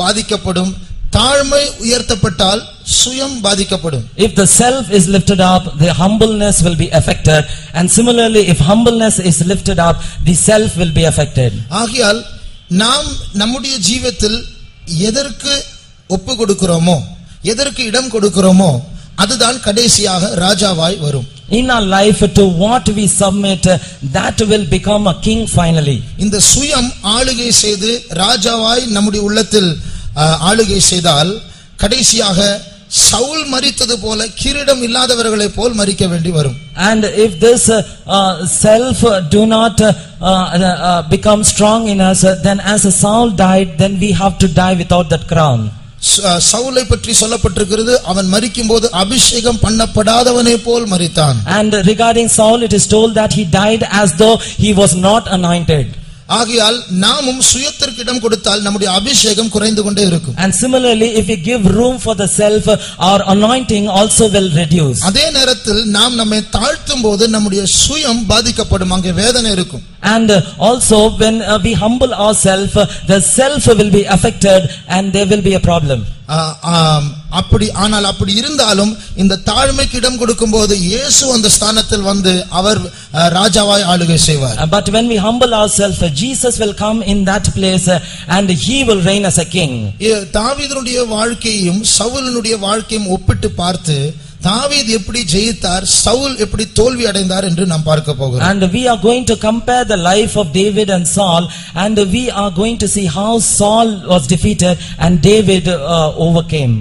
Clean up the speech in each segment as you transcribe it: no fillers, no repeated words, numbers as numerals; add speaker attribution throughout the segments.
Speaker 1: பாதிக்கப்படும், தாழ்மை உயர்த்தப்பட்டால் சுயம் பாதிக்கப்படும்.
Speaker 2: If the self is lifted up, the humbleness will be affected, and similarly if humbleness is lifted up, the self will be affected.
Speaker 1: ஆகையால் நாம் நம்முடைய ஜீவிதத்தில் எதற்கு ஒப்பு கொடுக்கிறோமோ, எதற்கு இடம் கொடுக்கிறோமோ, அதுதான் கடைசியாக ராஜாவாய் வரும்.
Speaker 2: In our life, to what we submit, that will become a king finally.
Speaker 1: இந்த சுயம் ஆளுகை செய்து ராஜாவாய் நம்முடைய உள்ளத்தில் ஆளுகை செய்தால் கடைசியாக சவுல் மரித்தது போல கிரீடம் இல்லாதவர்களை போல் மரிக்க வேண்டி வரும்.
Speaker 2: And if this self do not become strong in us, then as Saul died, then we have to die without that crown.
Speaker 1: சவுலை பற்றி சொல்லப்பட்டிருக்கிறது, அவன் மரிக்கும்போது அபிஷேகம் பண்ணப்படாதவனே போல் மரித்தான்.
Speaker 2: And regarding Saul, it is told that he died as though he was not anointed.
Speaker 1: ஆகையால் நாமும் சுயத்திற்கு இடம் கொடுத்தால் நம்முடைய அபிஷேகம் குறைந்து கொண்டே இருக்கும்.
Speaker 2: And similarly, if we give room for the self, our anointing also will reduce.
Speaker 1: அதே நேரத்தில் நாம் நம்மை தாழ்த்தும் போது நம்முடைய சுயம் பாதிக்கப்படும், அங்கே வேதனை இருக்கும்.
Speaker 2: And also when we humble ourselves, the self will be affected and there will be a problem.
Speaker 1: அப்படி இருந்தாலும் இந்த தாழ்மைக்கு இடம் கொடுக்கும்போது இயேசு அந்த ஸ்தானத்தில் வந்து அவர் ராஜாவாய் ஆளுகை செய்வார்.
Speaker 2: But when we humble ourselves, Jesus will come in that place and he will reign as a king.
Speaker 1: தாவீதுடைய வாழ்க்கையும் சவுலினுடைய வாழ்க்கையும் ஒப்பிட்டு பார்த்து தாவீது எப்படி ஜெயித்தார், சவுல் எப்படி தோல்வி அடைந்தார் என்று நாம் பார்க்க போகிறோம்.
Speaker 2: And we are going to compare the life of David and Saul, and we are going to see how Saul was defeated and David overcame.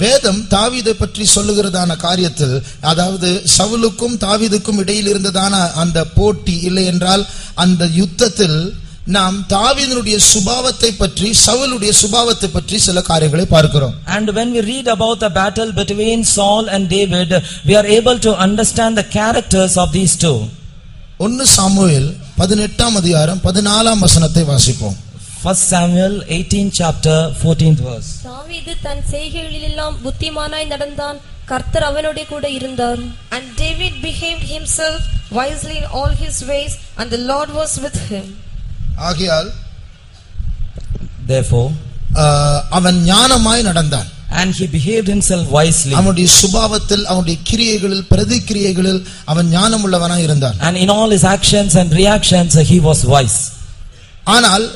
Speaker 1: வேதம் தாவீதை பற்றி சொல்லுகிறதான காரியத்தில், அதாவது சவுலுக்கும் தாவீதுக்கும் இடையில் இருந்ததான அந்த போட்டி இல்லை என்றால் அந்த யுத்தத்தில் நாம் தாவீதுடைய சுபாவத்தை பற்றி, சவுலுடைய சுபாவத்தை பற்றி சில காரியங்களை பார்க்கிறோம்.
Speaker 2: And when we read about the battle between Saul and David, we are able to understand the characters of these two.
Speaker 1: 1 Samuel 18ஆம் அதிகாரம் 14ஆம் வசனத்தை வாசிப்போம்.
Speaker 2: 1 Samuel 18 chapter 14th verse.
Speaker 3: தாவீது தன் செய்கைகளிலெல்லாம் புத்திமானாய் நடந்தான், கர்த்தர் அவனோடு கூட இருந்தார். And David behaved himself wisely in all his ways, and the Lord was with him.
Speaker 1: ஆகையால்
Speaker 2: therefore
Speaker 1: அவன் ஞானமாய் நடந்தான்.
Speaker 2: And he behaved himself wisely.
Speaker 1: அவனுடைய சுபாவத்தில், அவனுடைய கிரியைகளில், பிரதிக்கிரியைகளில் அவன் ஞானமுள்ளவனாய் இருந்தான்.
Speaker 2: And in all his actions and reactions he was wise.
Speaker 1: ஆனால்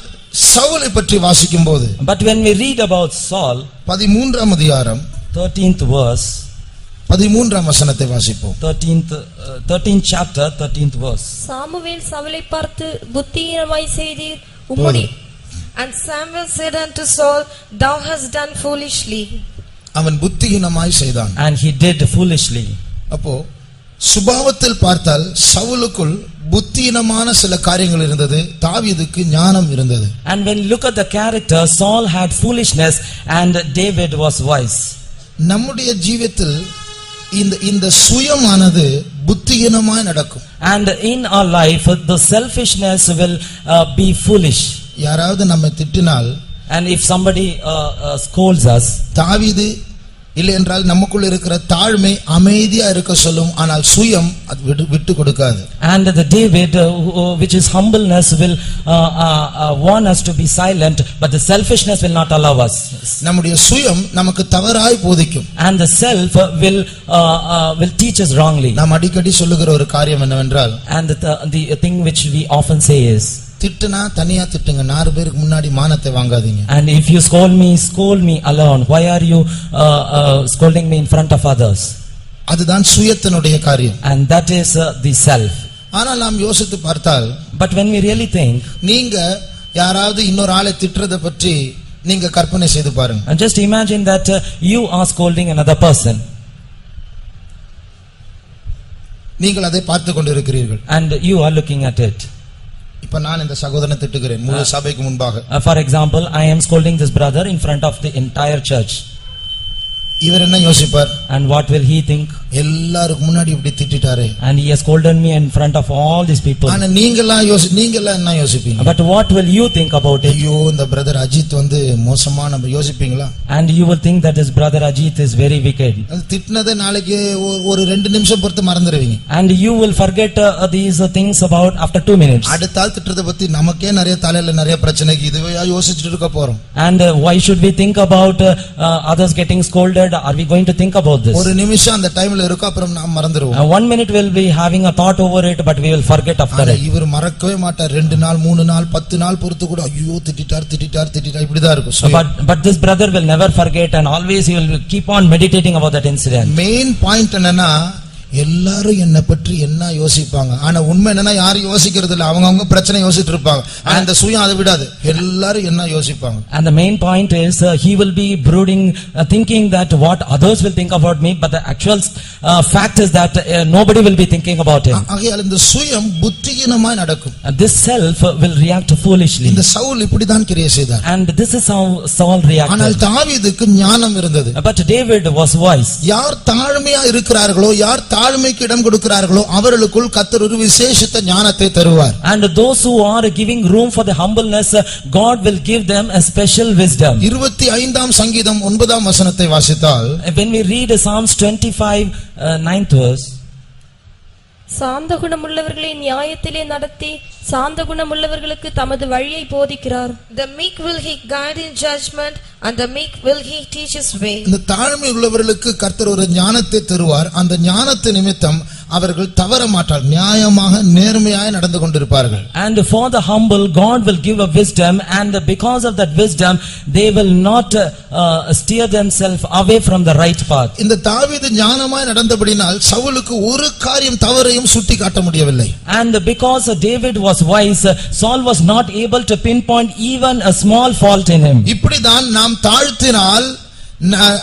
Speaker 1: சவுலை பற்றி வாசிக்கும்போது,
Speaker 2: but when we read about Saul,
Speaker 1: 13ஆம் அதிகாரம்
Speaker 2: 13th verse,
Speaker 1: 13ஆம் வசனத்தை வாசிப்போம்.
Speaker 2: 13th chapter 13th verse.
Speaker 3: Samuel சவுலை பார்த்து, புத்தியீனமாய் செய்தீர் உம்முடைய. And Samuel said unto Saul, thou hast done foolishly.
Speaker 1: அவன் புத்தியீனமாய் செய்தான்.
Speaker 2: And he did foolishly.
Speaker 1: அப்போ சுபாவத்தில் பார்த்தால் சவுலுக்குள் புத்தியீனமான சில காரியங்கள் இருந்தது, தாவீதுக்கு ஞானம் இருந்தது.
Speaker 2: And when you look at the character, Saul had foolishness and David was wise.
Speaker 1: நம்முடைய ஜீவிதத்தில் இந்த சுயமானது புத்தியீனமாய் நடக்கும்.
Speaker 2: And in our life the selfishness will be foolish.
Speaker 1: யாராவது நம்மை திட்டினால்,
Speaker 2: and if somebody scolds us,
Speaker 1: தாவீது இல்லை என்றால் நமக்குள்ள இருக்கிற தாழ்மை அமைதியா இருக்க சொல்லும், ஆனால் சுயம் அது விட்டு கொடுக்காது.
Speaker 2: And the David which is humbleness will warn us to be silent, but the selfishness will not allow us.
Speaker 1: நம்முடைய சுயம் நமக்கு தவறாய் போதிக்கும்.
Speaker 2: And the self will teach us wrongly.
Speaker 1: நாம் அடிக்கடி சொல்லுகிற ஒரு காரியம் என்னவென்றால்,
Speaker 2: and the thing which we often say is,
Speaker 1: திட்டுனா தனியா திட்டுங்க, 4 பேருக்கு முன்னாடி மானத்தை வாங்காதீங்க.
Speaker 2: And if you scold me alone. Why are you scolding me in front of others?
Speaker 1: அதுதான் சுயத்தினுடைய காரியம்.
Speaker 2: And that is the self.
Speaker 1: ஆனால் நாம் யோசித்து பார்த்தால்,
Speaker 2: but when we really think,
Speaker 1: நீங்க யாராவது இன்னொரு ஆளை திட்டுறதை பற்றி நீங்க கற்பனை செய்து பாருங்க.
Speaker 2: and just imagine that you are scolding another person.
Speaker 1: நீங்கள் அதை பார்த்து கொண்டிருக்கிறீர்கள்.
Speaker 2: And you are looking at it.
Speaker 1: இப்ப நான் இந்த சகோதரனை திட்டுகிறேன் முழு சபைக்கு முன்பாக.
Speaker 2: For example, I am scolding this brother in front of the entire church.
Speaker 1: இவர் என்ன யோசிப்பார்?
Speaker 2: And what will he think?
Speaker 1: எல்லாருக்கு முன்னாடி இப்படி திட்டிட்டாரு.
Speaker 2: And he has scolded me in front of all these people.
Speaker 1: ஆனா நீங்களா என்ன யோசிப்பீங்க?
Speaker 2: But what will you think about it?
Speaker 1: ஐயோ இந்த பிரதர் அஜித் வந்து மோசமான யோசிப்பீங்களா?
Speaker 2: And you will think that his brother Ajit is very wicked.
Speaker 1: திட்டினதை நாளைக்கு ஒரு 2 நிமிஷம் பொறுத்து மறந்துடுவீங்க.
Speaker 2: And you will forget these things about after 2 minutes.
Speaker 1: அடுத்த ஆள் திட்டத்தை பத்தி நமக்கே நிறைய தலையில நிறைய பிரச்சனைக்கு இதுவே யோசிச்சுட்டு இருக்க போறோம்.
Speaker 2: And why should we think about others getting scolded? Are we going to think about this?
Speaker 1: ஒரு நிமிஷம் அந்த டைம்ல இருக்கும், அப்புறம் நாம் மறந்துடுவோம்.
Speaker 2: 1 minute will be having a thought over it, but we will forget after it.
Speaker 1: இவர் மறக்கவே மாட்டார். 2 நாள் 3 நாள் 10 நாள் பொறுத்து கூட ஐயோ திட்டிட்டார் இப்படிதான் இருக்கும்.
Speaker 2: But this brother will never forget, and always he will keep on meditating about that incident.
Speaker 1: Main point என்னன்னா, எல்லாரும் என்ன பற்றி என்ன யோசிப்பாங்க, ஆனா உண்மை என்னன்னா யாரும் யோசிக்கிறது இல்ல. அவங்க பிரச்சனை யோசிச்சுட்டு இருப்பாங்க. ஆனா இந்த சுயம் அதை விடாது, எல்லாரும் என்ன யோசிப்பாங்க.
Speaker 2: And the main point is he will be brooding, thinking that what others will think about me, but the actual fact is that nobody will be thinking about him.
Speaker 1: ஆகையால் இந்த சுயம் புத்தியீனமாய் நடக்கும்.
Speaker 2: This self will react foolishly.
Speaker 1: இந்த சவுல் இப்படிதான் கிரியை செய்தார்.
Speaker 2: And this is how Saul reacted.
Speaker 1: ஆனால் தாவீதுக்கு ஞானம் இருந்தது.
Speaker 2: But David was wise.
Speaker 1: யார் தாழ்மையா இருக்கிறார்களோ, யார் தாழ்மைக்கு இடம் கொடுக்கிறார்களோ அவர்களுக்குள் கர்த்தர் ஒரு விசேஷித்த ஞானத்தை தருவார்.
Speaker 2: And those who are giving room for the humbleness, God will give them a special wisdom.
Speaker 1: 25ஆம் சங்கீதம் 9ஆம் வசனத்தை வாசித்தால்,
Speaker 2: when we read Psalms 25 9th verse,
Speaker 3: சாந்த குணமுள்ளவர்களை நியாயத்திலே நடத்தி சாந்த குணமுள்ளவர்களுக்கு தமது வழியை போதிக்கிறார். The meek will he guide in judgment, and the meek will he teach his way.
Speaker 1: இந்த தாழ்மை உள்ளவர்களுக்கு கர்த்தர் ஒரு ஞானத்தை தருவார். அந்த ஞானத்து நிமித்தம் அவர்கள் தவற மாட்டார், நியாயமாக நேர்மையாய் நடந்து கொண்டிருப்பார்கள்.
Speaker 2: And for the humble God will give a wisdom, and because of that wisdom they will not steer themselves away from the right path.
Speaker 1: இந்த தாவீது ஞானமாய் நடந்தபடியால் சவுலுக்கு ஒரு காரியம் தவறையும் சுட்டி காட்ட முடியவில்லை.
Speaker 2: And because David was wise, Saul was not able to pinpoint even a small fault in him.
Speaker 1: இப்படிதான் நாம் தாழ்த்தினால்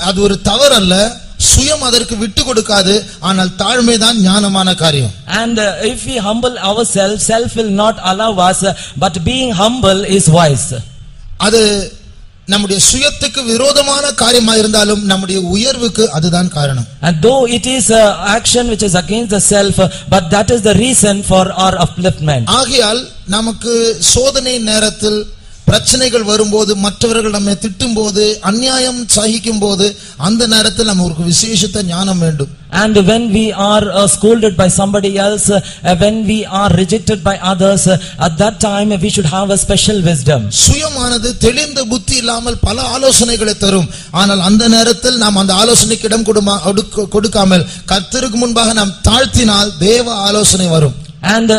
Speaker 1: அது ஒரு தவறு அல்ல, சுயம் அதற்கு விட்டு கொடுக்காது, ஆனால் தாழ்மைதான் ஞானமான காரியம்.
Speaker 2: And if we humble ourselves, self will not allow us, but being humble is wise.
Speaker 1: அது நம்முடைய சுயத்துக்கு விரோதமான காரியமாக இருந்தாலும் நம்முடைய உயர்வுக்கு அதுதான் காரணம்.
Speaker 2: And though it is action which is against the self, but that is the reason for our upliftment.
Speaker 1: ஆகையால் நமக்கு சோதனை நேரத்தில் பிரச்சனைகள் வரும்போது, மற்றவர்கள் நம்மை திட்டும் போது, அநியாயம் சகிக்கும் போது, அந்த நேரத்தில் நமக்கு விசேஷித்த ஞானம் வேண்டும்.
Speaker 2: And when we are scolded by somebody else, when we are rejected by others, at that time we should have a special wisdom.
Speaker 1: சுயமானது தெளிந்த புத்தி இல்லாமல் பல ஆலோசனைகளை தரும். ஆனால் அந்த நேரத்தில் நாம் அந்த ஆலோசனைக்கு இடம் கொடுக்காமல் கர்த்தருக்கு முன்பாக நாம் தாழ்த்தினால் தேவ ஆலோசனை வரும்.
Speaker 2: And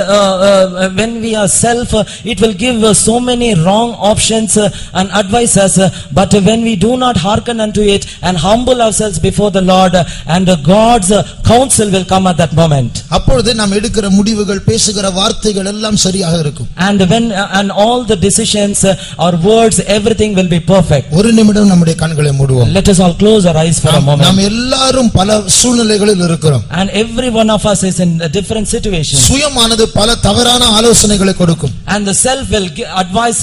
Speaker 2: when we are self, it will give so many wrong options and advices, but when we do not hearken unto it and humble ourselves before the Lord, and God's counsel will come at that moment.
Speaker 1: அப்பொழுது நாம் எடுக்கிற முடிவுகள், பேசுகிற வார்த்தைகள் எல்லாம் சரியாக இருக்கும்.
Speaker 2: And when and all the decisions, our words, everything will be perfect.
Speaker 1: ஒரு நிமிடம் நம்முடைய கண்களை மூடுவோம்.
Speaker 2: Let us all close our eyes for a moment.
Speaker 1: நாம் எல்லாரும் பல சூழ்நிலைகளில் இருக்கிறோம்.
Speaker 2: And every one of us is in a different situation.
Speaker 1: சுயமானது பல தவறான ஆலோசனைகளை கொடுக்கும்.
Speaker 2: And the self will advise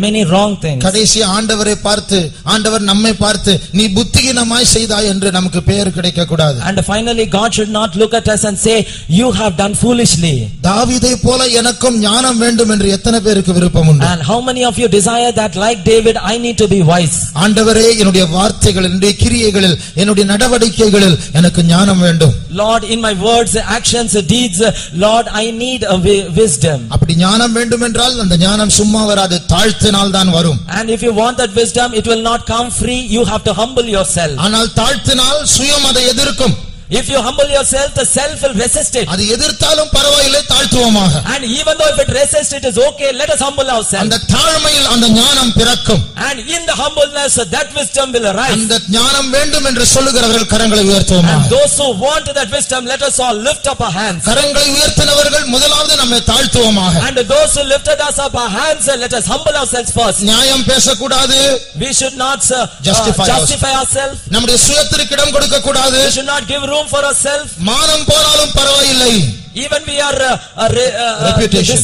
Speaker 2: many wrong things.
Speaker 1: கடைசி ஆண்டவரை பார்த்து, ஆண்டவர் நம்மை பார்த்து நீ புத்திஹீனமாய் செய்தாய் என்று நமக்கு பெயர் கிடைக்க கூடாது.
Speaker 2: And finally God should not look at us and say you have done foolishly.
Speaker 1: தாவீதை போல எனக்கும் ஞானம் வேண்டும் என்று எத்தனை பேருக்கு விருப்பம் உண்டு?
Speaker 2: And how many of you desire that like David I need to be wise?
Speaker 1: ஆண்டவரே என்னுடைய வார்த்தைகளில், என்னுடைய கிரியைகளில், என்னுடைய நடவடிக்கைகளில் எனக்கு ஞானம் வேண்டும்.
Speaker 2: Lord, in my words, actions, deeds, Lord, I need a wisdom.
Speaker 1: அப்படி ஞானம் வேண்டும் என்றால் அந்த ஞானம் சும்மா வராது, தாழ்த்தினால் தான் வரும்.
Speaker 2: And if you want that wisdom, it will not come free, you have to humble yourself.
Speaker 1: ஆனால் தாழ்த்தினால் சுயம் அதை எதிர்க்கும்.
Speaker 2: If you humble yourself, the self will resist it.
Speaker 1: அது எதிர்த்தாலும் பரவாயில்லை, தாழ்த்துவோமாக.
Speaker 2: And even though if it resists, it is okay, let us humble ourselves.
Speaker 1: அந்த தாழ்மையில் அந்த ஞானம் பிறக்கும்.
Speaker 2: And in the humbleness, that wisdom will arise.
Speaker 1: அந்த ஞானம் வேண்டும் என்று சொல்லுகிறவர்கள் கரங்களை உயர்த்துவோமாக.
Speaker 2: And those who want that wisdom, let us all lift up our hands.
Speaker 1: கரங்களை உயர்த்தினவர்கள் முதலாவது நம்மை தாழ்த்துவோமாக.
Speaker 2: And those who lifted us up our hands, let us humble ourselves first.
Speaker 1: நியாயம் பேசக்கூடாது.
Speaker 2: We should not
Speaker 1: justify
Speaker 2: ourselves.
Speaker 1: நம்முடைய சுயத்திற்கு இடம் கொடுக்க கூடாது.
Speaker 2: We should not give room for ourselves.
Speaker 1: மானம் போனாலும் பரவாயில்லை.
Speaker 2: Even we are
Speaker 1: reputation.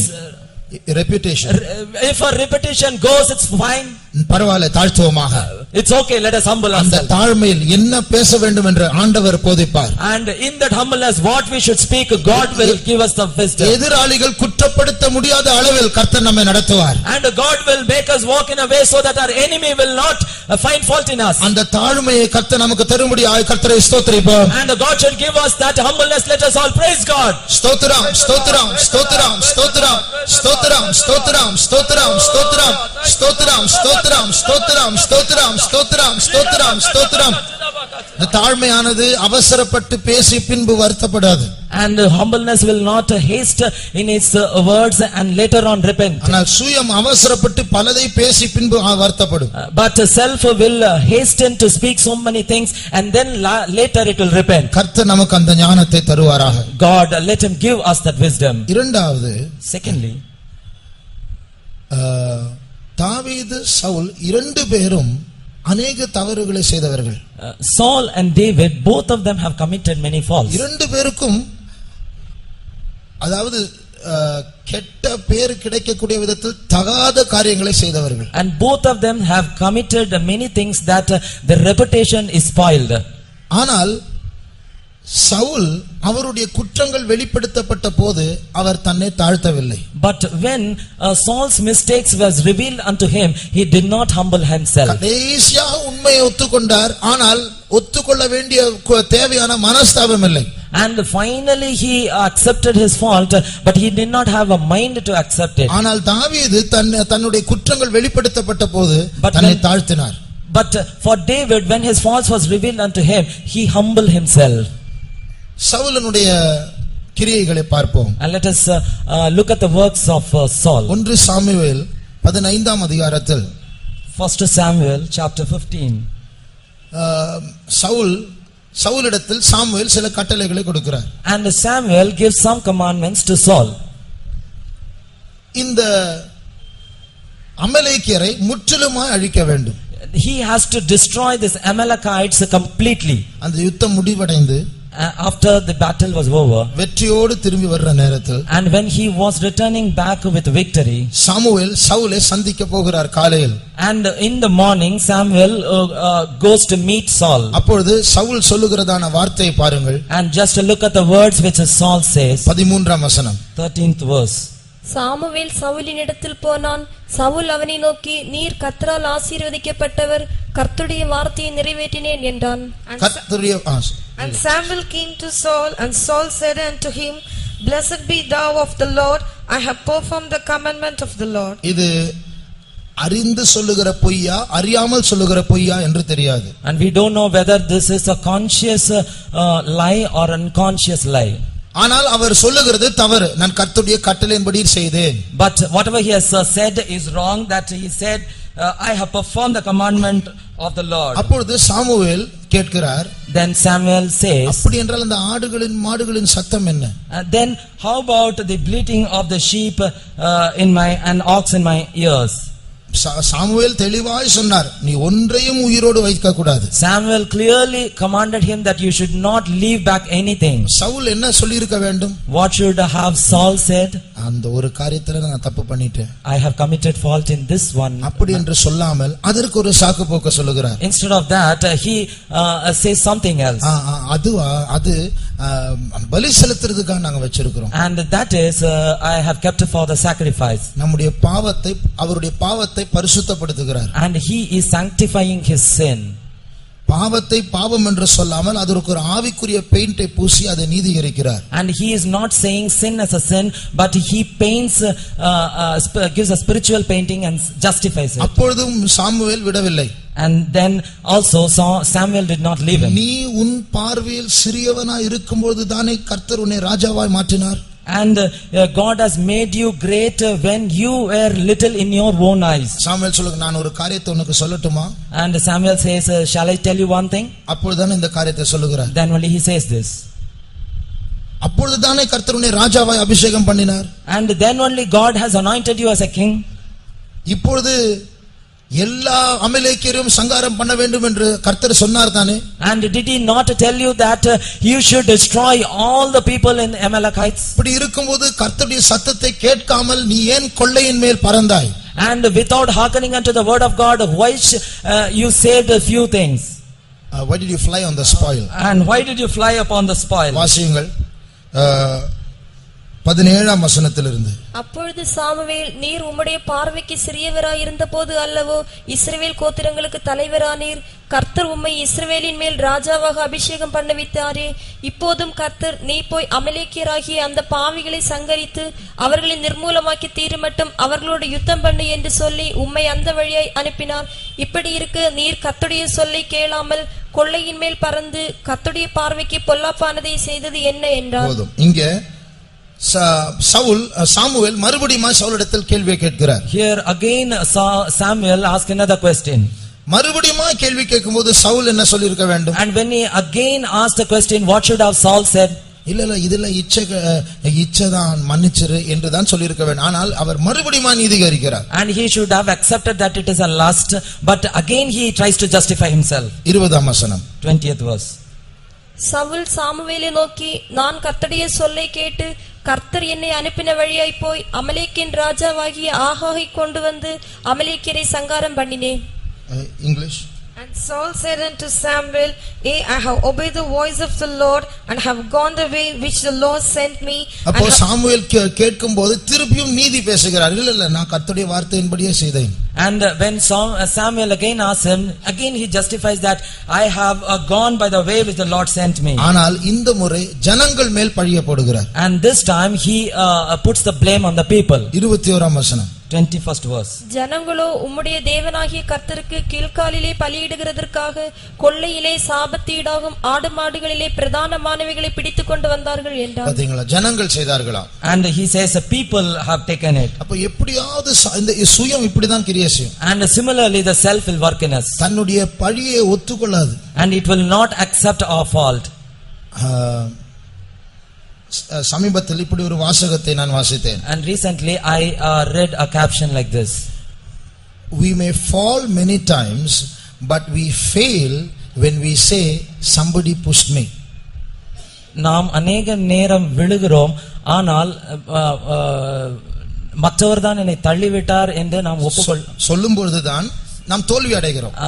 Speaker 2: if a reputation goes, it's fine.
Speaker 1: பரவாயில்லை தாழ்த்துவோமாக.
Speaker 2: It's okay, let us humble
Speaker 1: அந்த
Speaker 2: ourselves.
Speaker 1: தாழ்மையில் என்ன பேச வேண்டும் என்று ஆண்டவர் போதிப்பார்.
Speaker 2: And in that humbleness, what we should speak, God will give us the wisdom.
Speaker 1: எதிராளிகள் குற்றப்படுத்த முடியாத அளவில் கர்த்தர் நம்மை நடத்துவார்.
Speaker 2: And God will make us walk in a way so that our enemy will not find fault in us.
Speaker 1: அந்த தாழ்மையை கர்த்தர் நமக்கு தரும்படியாய் கர்த்தரை ஸ்தோத்திரிப்போம்.
Speaker 2: And God should give us that humbleness. Let us all praise God.
Speaker 1: ஸ்தோத்திரம் ஸ்தோத்திரம் ஸ்தோத்திரம் ஸ்தோத்திரம் ஸ்தோத்திரம் ஸ்தோத்திரம் ஸ்தோத்திரம் ஸ்தோத்திரம் ஸ்தோத்திரம் ஸ்தோத்திரம் ஸ்தோத்திரம் ஸ்தோத்திரம் ஸ்தோத்திரம் ஸ்தோத்திரம் ஸ்தோத்திரம். இந்த தாழ்மையானது அவசரப்பட்டு பேசி பின்பு வருத்தப்படாது.
Speaker 2: And humbleness will not haste in its words and later on repent.
Speaker 1: ஆனால் சுயம் அவசரப்பட்டு பலதை பேசி பின்பு வருத்தப்படும்.
Speaker 2: But self will hasten to speak so many things and then later it will repent.
Speaker 1: கர்த்தர் நமக்கு அந்த ஞானத்தை தருவாராக.
Speaker 2: God, let him give us that wisdom.
Speaker 1: இரண்டாவது,
Speaker 2: secondly,
Speaker 1: தாவீது சவுல் இரண்டு பேரும் அநேக தவறுகளை செய்தவர்கள்.
Speaker 2: Saul and David, both of them have committed many faults.
Speaker 1: இரண்டு பேருக்கும் அதாவது கெட்ட பேர் கிடைக்கக்கூடிய விதத்தில் தகாத காரியங்களை செய்தவர்கள்.
Speaker 2: And both of them have committed many things that their reputation is spoiled.
Speaker 1: ஆனால் சவுல் அவருடைய குற்றங்கள் வெளிப்படுத்தப்பட்ட போது அவர் தன்னை தாழ்த்தவில்லை.
Speaker 2: But when Saul's mistakes was revealed unto him, he did not humble himself.
Speaker 1: கடைசியாக உண்மையை ஒத்துக்கொண்டார். ஆனால் ஒத்துக்கொள்ள வேண்டிய தேவையான மனஸ்தாபம் இல்லை.
Speaker 2: And finally he accepted his fault, but he did not have a mind to accept it.
Speaker 1: ஆனால் தாவீது தன்னுடைய குற்றங்கள் வெளிப்படுத்தப்பட்ட போது தன்னை தாழ்த்தினார்.
Speaker 2: But for David, when his faults was revealed unto him, he humbled himself.
Speaker 1: சவுலனுடைய கிரியைகளை பார்ப்போம்.
Speaker 2: And let us look at the works of Saul.
Speaker 1: 1 Samuel 15ஆம் அதிகாரத்தில்
Speaker 2: 1 Samuel chapter 15.
Speaker 1: சவுலிடத்தில் சாமுவேல் சில கட்டளைகளை கொடுக்கிறார்.
Speaker 2: And Samuel gives some commandments to Saul.
Speaker 1: இந்த அமலேக்கியரை முற்றிலுமாய் அழிக்க வேண்டும்.
Speaker 2: He has to destroy these Amalekites completely.
Speaker 1: அந்த யுத்தம் முடிவடைந்து
Speaker 2: after the battle was over,
Speaker 1: வெற்றியோடு திரும்பி வர்ற நேரத்தில்,
Speaker 2: and when he was returning back with victory,
Speaker 1: Samuel சவுலை சந்திக்க போகிறார் காலையில்.
Speaker 2: and in the morning Samuel goes to meet Saul.
Speaker 1: அப்பொழுது சவுல் சொல்லுகிறதான வார்த்தையை பாருங்கள்.
Speaker 2: And just look at the words which Saul says.
Speaker 1: 13ஆம் வசனம்,
Speaker 2: 13th verse.
Speaker 3: சாமுவேல் சவுலினிடத்தில் போனான். சவுல் அவனை நோக்கி, நீர் கர்த்தரால் ஆசீர்வதிக்கப்பட்டவர், கர்த்தருடைய வார்த்தையை நிறைவேற்றினேன் என்றான்.
Speaker 4: And Samuel came to Saul, and Saul said unto him, Blessed be thou of the Lord, I have performed the commandment of the Lord.
Speaker 1: இது அறிந்து சொல்லுகிற பொய்யா அறியாமல் சொல்லுகிற பொய்யா என்று தெரியாது.
Speaker 2: And we don't know whether this is a conscious lie or unconscious lie.
Speaker 1: ஆனால் அவர் சொல்லுகிறது தவறு. நான் கர்த்தருடைய கட்டளையின்படி செய்தேன்.
Speaker 2: But whatever he has said is wrong, that he said I have performed the commandment of the Lord.
Speaker 1: அப்பொழுது Samuel கேட்கிறார்,
Speaker 2: then Samuel says,
Speaker 1: அப்படி என்றால் அந்த ஆடுகளின் மாடுகளின் சத்தம் என்ன?
Speaker 2: Then how about the bleating of the sheep and ox in my ears?
Speaker 1: Samuel தெளிவாய் சொன்னார், நீ ஒன்றையும் உயிரோடு வைக்க கூடாது.
Speaker 2: Samuel clearly commanded him that you should not leave back anything.
Speaker 1: Saul என்ன சொல்லி இருக்க வேண்டும்?
Speaker 2: What should have Saul said?
Speaker 1: அந்த ஒரு காரியத்துல நான் தப்பு பண்ணிட்டேன்,
Speaker 2: I have committed fault in this one.
Speaker 1: அப்படி என்று சொல்லாமல் அதற்கு ஒரு சாக்கு போக்க சொல்லுகிறார்.
Speaker 2: Instead of that he says something else.
Speaker 1: அது பலி செலுத்துறதுக்காக நாங்க வச்சிருக்கிறோம்.
Speaker 2: And that is I have kept for the sacrifice.
Speaker 1: நம்முடைய பாவத்தை அவருடைய பாவத்தை பரிசுத்தப்படுத்துகிறார்.
Speaker 2: And he is sanctifying his sin.
Speaker 1: பாவத்தை பாவம் என்று சொல்லாமல் அதற்கு ஒரு ஆவிக்குரிய பெயிண்டை பூசி அதை நீதிகரிக்கிறார்.
Speaker 2: And he is not saying sin as a sin, but he paints gives a spiritual painting and justifies it.
Speaker 1: அப்பொழுதும் சாமுவேல் விடவில்லை.
Speaker 2: And then also Samuel did not leave him.
Speaker 1: நீ உன் பார்வையில் சிறியவனாய் இருக்கும்போது தானே கர்த்தர் உன்னை ராஜாவாய் மாற்றினார்.
Speaker 2: And God has made you great when you were little in your own eyes.
Speaker 1: Samuel சொல்லுங்க, நான் ஒரு காரியத்தை உனக்கு சொல்லட்டுமா?
Speaker 2: And Samuel says, shall I tell you one thing?
Speaker 1: அப்பொழுதுதான் இந்த காரியத்தை சொல்லுகிறார்.
Speaker 2: Then only he says this.
Speaker 1: அப்பொழுதுதானே கர்த்தர் உன்னை ராஜாவாய் அபிஷேகம் பண்ணினார்.
Speaker 2: And then only God has anointed you as a king.
Speaker 1: இப்பொழுது எல்லா அமலேக்கியரையும் சங்காரம் பண்ண வேண்டும் என்று கர்த்தர் சொன்னார் தானே?
Speaker 2: And did he not tell you that you should destroy all the people in Amalekites?
Speaker 1: இப்படி இருக்கும்போது கர்த்தருடைய சத்தத்தை கேட்காமல் நீ ஏன் கொள்ளையின் மேல் பறந்தாய்?
Speaker 2: And without hearkening unto the word of God, why you said a few things?
Speaker 1: Why did you fly on the spoil?
Speaker 2: And why did you fly upon the spoil?
Speaker 1: வாசியுங்கள் 17ஆம் வசனத்திலிருந்து.
Speaker 3: அப்பொழுது சாமுவேல், நீர் உம்முடைய பார்வைக்கு சிறியவராய் இருந்தபோது அல்லவோ இஸ்ரவேல் கோத்திரங்களுக்கு தலைவரானீர். கர்த்தர் உம்மை இஸ்ரவேலின் மேல் ராஜாவாக அபிஷேகம் பண்ணுவித்தாரே. இப்போதும் கர்த்தர், நீ போய் அமலேக்கியராகிய அந்த பாவிகளை சங்கரித்து அவர்களை நிர்மூலமாக்கி தீருமட்டும் அவர்களோடு யுத்தம் பண்ணு என்று சொல்லி உம்மை அந்த வழியாய் அனுப்பினார். இப்படி இருக்க நீர் கர்த்தருடைய சொல்லை கேளாமல் கொள்ளையின் மேல் பறந்து கர்த்தருடைய பார்வைக்கு பொல்லாப்பானதை செய்தது என்ன என்றார்.
Speaker 1: இங்க சாமுவேல் மறுபடியும் சவுலிடத்தில் கேள்வியை கேட்கிறார்.
Speaker 2: Here again Samuel asked another question.
Speaker 1: மறுபடியும் கேள்வி கேட்கும்போது சவுல் என்ன சொல்லிருக்க வேண்டும்?
Speaker 2: And when he again asked a question, what should have Saul said?
Speaker 1: இல்ல இதுல இச்சைதான் மன்னிச்சிரு என்று தான் சொல்லிருக்க வேண்டும். ஆனால் அவர் மறுபடியும் நீதிகரிக்கிறார்.
Speaker 2: And he should have accepted that it is a lust, but again he tries to justify himself.
Speaker 1: 20ஆம் வசனம்,
Speaker 2: 20th verse.
Speaker 3: சவுல் சாமுவேலை நோக்கி, நான் கர்த்தருடைய சொல்லை கேட்டு கர்த்தர் என்னை அனுப்பின வழியாய் போய் அமலேக்கின் ராஜாவாகிய ஆகாகை கொண்டு வந்து அமலேக்கியரை சங்காரம் பண்ணினேன்.
Speaker 1: English.
Speaker 4: And Saul said unto Samuel, I have obeyed the voice of the Lord and have gone the way which the Lord sent me.
Speaker 1: அப்போ சாமுவேல் கேட்கும்போது திருப்பியும் நீதி பேசுகிறார். இல்ல நான் கர்த்தருடைய வார்த்தையின்படியே செய்தேன்.
Speaker 2: And when Samuel again asks him, again he justifies that I have gone by the way which the Lord sent me.
Speaker 1: ஆனால் இந்த முறை ஜனங்கள் மேல் பழிய போடுகிறார்.
Speaker 2: And this time he puts the blame on the people.
Speaker 1: 21ஆம் வசனம்,
Speaker 2: 21st verse.
Speaker 3: ஜனங்களோ உம்முடைய தேவனாகிய கர்த்தருக்கு கீழ்காலிலே பலியிடுகிறதற்காக கொள்ளையிலே சாபத்தீடாகும் ஆடு மாடுகளிலே பிரதானமானவைகளை பிடித்துக் கொண்டு வந்தார்கள் என்றார்.
Speaker 1: பாத்தீங்களா, ஜனங்கள் செய்தார்களாம்.
Speaker 2: And he says the people have taken it.
Speaker 1: அப்ப எப்படியாவது இந்த சுயம் இப்படிதான் கிரியை செய்யும்.
Speaker 2: And similarly the self will work in us.
Speaker 1: தன்னுடைய பழியை ஒத்துக்கொள்ளாது.
Speaker 2: And it will not accept our fault.
Speaker 1: சமீபத்தில் இப்படி ஒரு வாசகத்தை நான் வாசித்தேன்.
Speaker 2: And recently I read a caption like this.
Speaker 1: We may fall many times, but we fail when we say somebody pushed me.
Speaker 2: நாம் அநேக நேரம் விழுகிறோம், ஆனால் மற்றவர் தான் என்னை தள்ளிவிட்டார் என்று நாம்
Speaker 1: சொல்லும் பொழுதுதான் நாம் தோல்வி அடைகிறோம்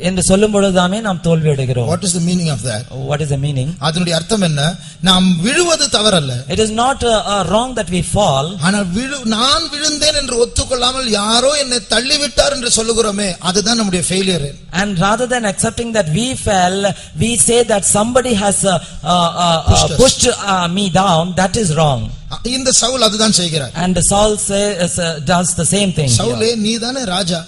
Speaker 2: என்று சொல்லும் பொழுதுதானே நாம் தோல்வி அடைகிறோம்.
Speaker 1: What is the meaning of that?
Speaker 2: What is the meaning?
Speaker 1: அதனுடைய அர்த்தம் என்ன? நாம் விழுவது தவறல்ல.
Speaker 2: It is not wrong that we fall.
Speaker 1: ஆனால் நான் விழுந்தேன் என்று ஒத்துக்கொள்ளாமல் யாரோ என்னை தள்ளிவிட்டார் என்று சொல்லுகிறோமே, அதுதான் நம்முடைய failure.
Speaker 2: And rather than accepting that we fell, we say that somebody has pushed me down. That is wrong.
Speaker 1: இந்த சவுல் அதுதான் செய்கிறார்.
Speaker 2: And Saul does the same thing.
Speaker 1: சவுலே, நீதானே ராஜா.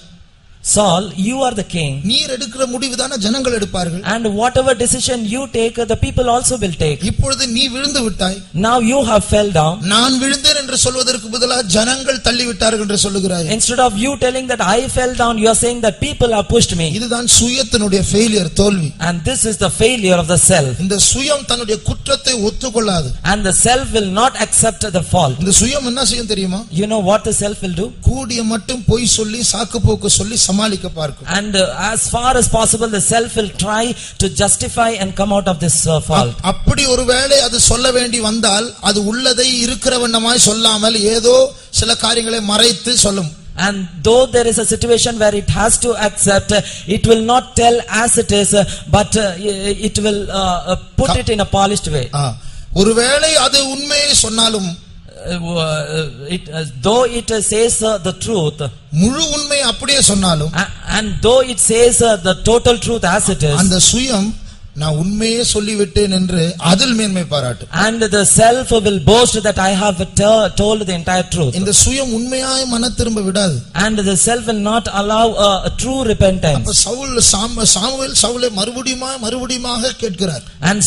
Speaker 2: Saul, you are the king.
Speaker 1: நீர் எடுக்கிற முடிவுதான ஜனங்கள் எடுப்பார்கள்.
Speaker 2: And whatever decision you take, the people also will take.
Speaker 1: இப்பொழுது நீ விழுந்து விட்டாய்.
Speaker 2: Now you have fell down.
Speaker 1: நான் விழுந்தேன் என்று சொல்வதற்கு பதிலாக ஜனங்கள் தள்ளிவிட்டார்கள் என்று சொல்லுகிறாய்.
Speaker 2: Instead of you telling that I fell down, you are saying that people have pushed me.
Speaker 1: இதுதான் சுயத்தினுடைய ஃபெயிலியர், தோல்வி.
Speaker 2: And this is the failure of the self.
Speaker 1: இந்த சுயம் தன்னுடைய குற்றத்தை ஒத்துக்கொள்ளாது.
Speaker 2: And the self will not accept the fault.
Speaker 1: இந்த சுயம் என்ன செய்யும் தெரியுமா?
Speaker 2: You know what the self will do?
Speaker 1: கூடிய மட்டும் பொய் சொல்லி சாக்கு போக்கு சொல்லி சமாளிக்க பார்க்கும்.
Speaker 2: And as far as possible the self will try to justify and come out of this fault.
Speaker 1: அப்படி ஒருவேளை அது சொல்ல வேண்டி வந்தால் அது உள்ளதை இருக்கிறவண்ணமாய் சொல்லாமல் ஏதோ சில காரியங்களை மறைத்து சொல்லும்.
Speaker 2: And though there is a situation where it has to accept, it will not tell as it is, but it will put it in a polished way.
Speaker 1: ஒருவேளை அது உண்மையை சொன்னாலும்,
Speaker 2: though it says the truth,
Speaker 1: முழு உண்மை அப்படியே சொன்னாலும்,
Speaker 2: and though it says the total truth as it is,
Speaker 1: அந்த சுயம் நான் உண்மையே சொல்லிவிட்டேன் என்று அதில் மேன்மை பாராட்டு.
Speaker 2: And the self will boast that I have told the entire truth.
Speaker 1: இந்த சுயம் உண்மையாய் மன திரும்ப விடாது.
Speaker 2: And the self will not allow a true repentance.
Speaker 1: அப்ப சாமுவேல் சவுலை மறுபடியுமாக கேட்கிறார்.
Speaker 2: And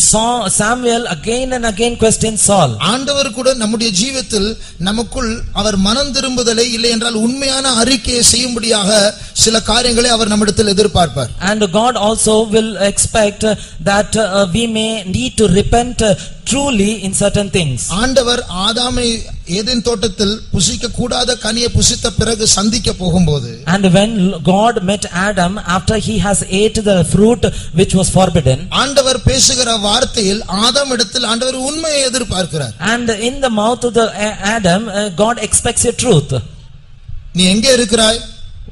Speaker 2: Samuel again and again questions Saul.
Speaker 1: ஆண்டவர் கூட நம்முடைய ஜீவிதத்தில் நமக்குள் அவர் மனம் திரும்புதலை இல்லை என்றால் உண்மையான அறிக்கையை செய்யும்படியாக சில காரியங்களை அவர் நம்மிடத்தில் எதிர்பார்ப்பார்.
Speaker 2: And God also will expect that we may need to repent truly in certain things.
Speaker 1: ஆண்டவர் ஆதாமை ஏதேன் தோட்டத்தில் புசிக்க கூடாத கனியை புசித்த பிறகு சந்திக்க போகும்போது,
Speaker 2: and when God met Adam after he has ate the fruit which was forbidden,
Speaker 1: ஆண்டவர் பேசுகிற வார்த்தையில் ஆதாம் இடத்தில் ஆண்டவர் உண்மையை எதிர்பார்க்கிறார்.
Speaker 2: and in the mouth of the Adam God expects a truth.
Speaker 1: நீ எங்கே இருக்கிறாய்?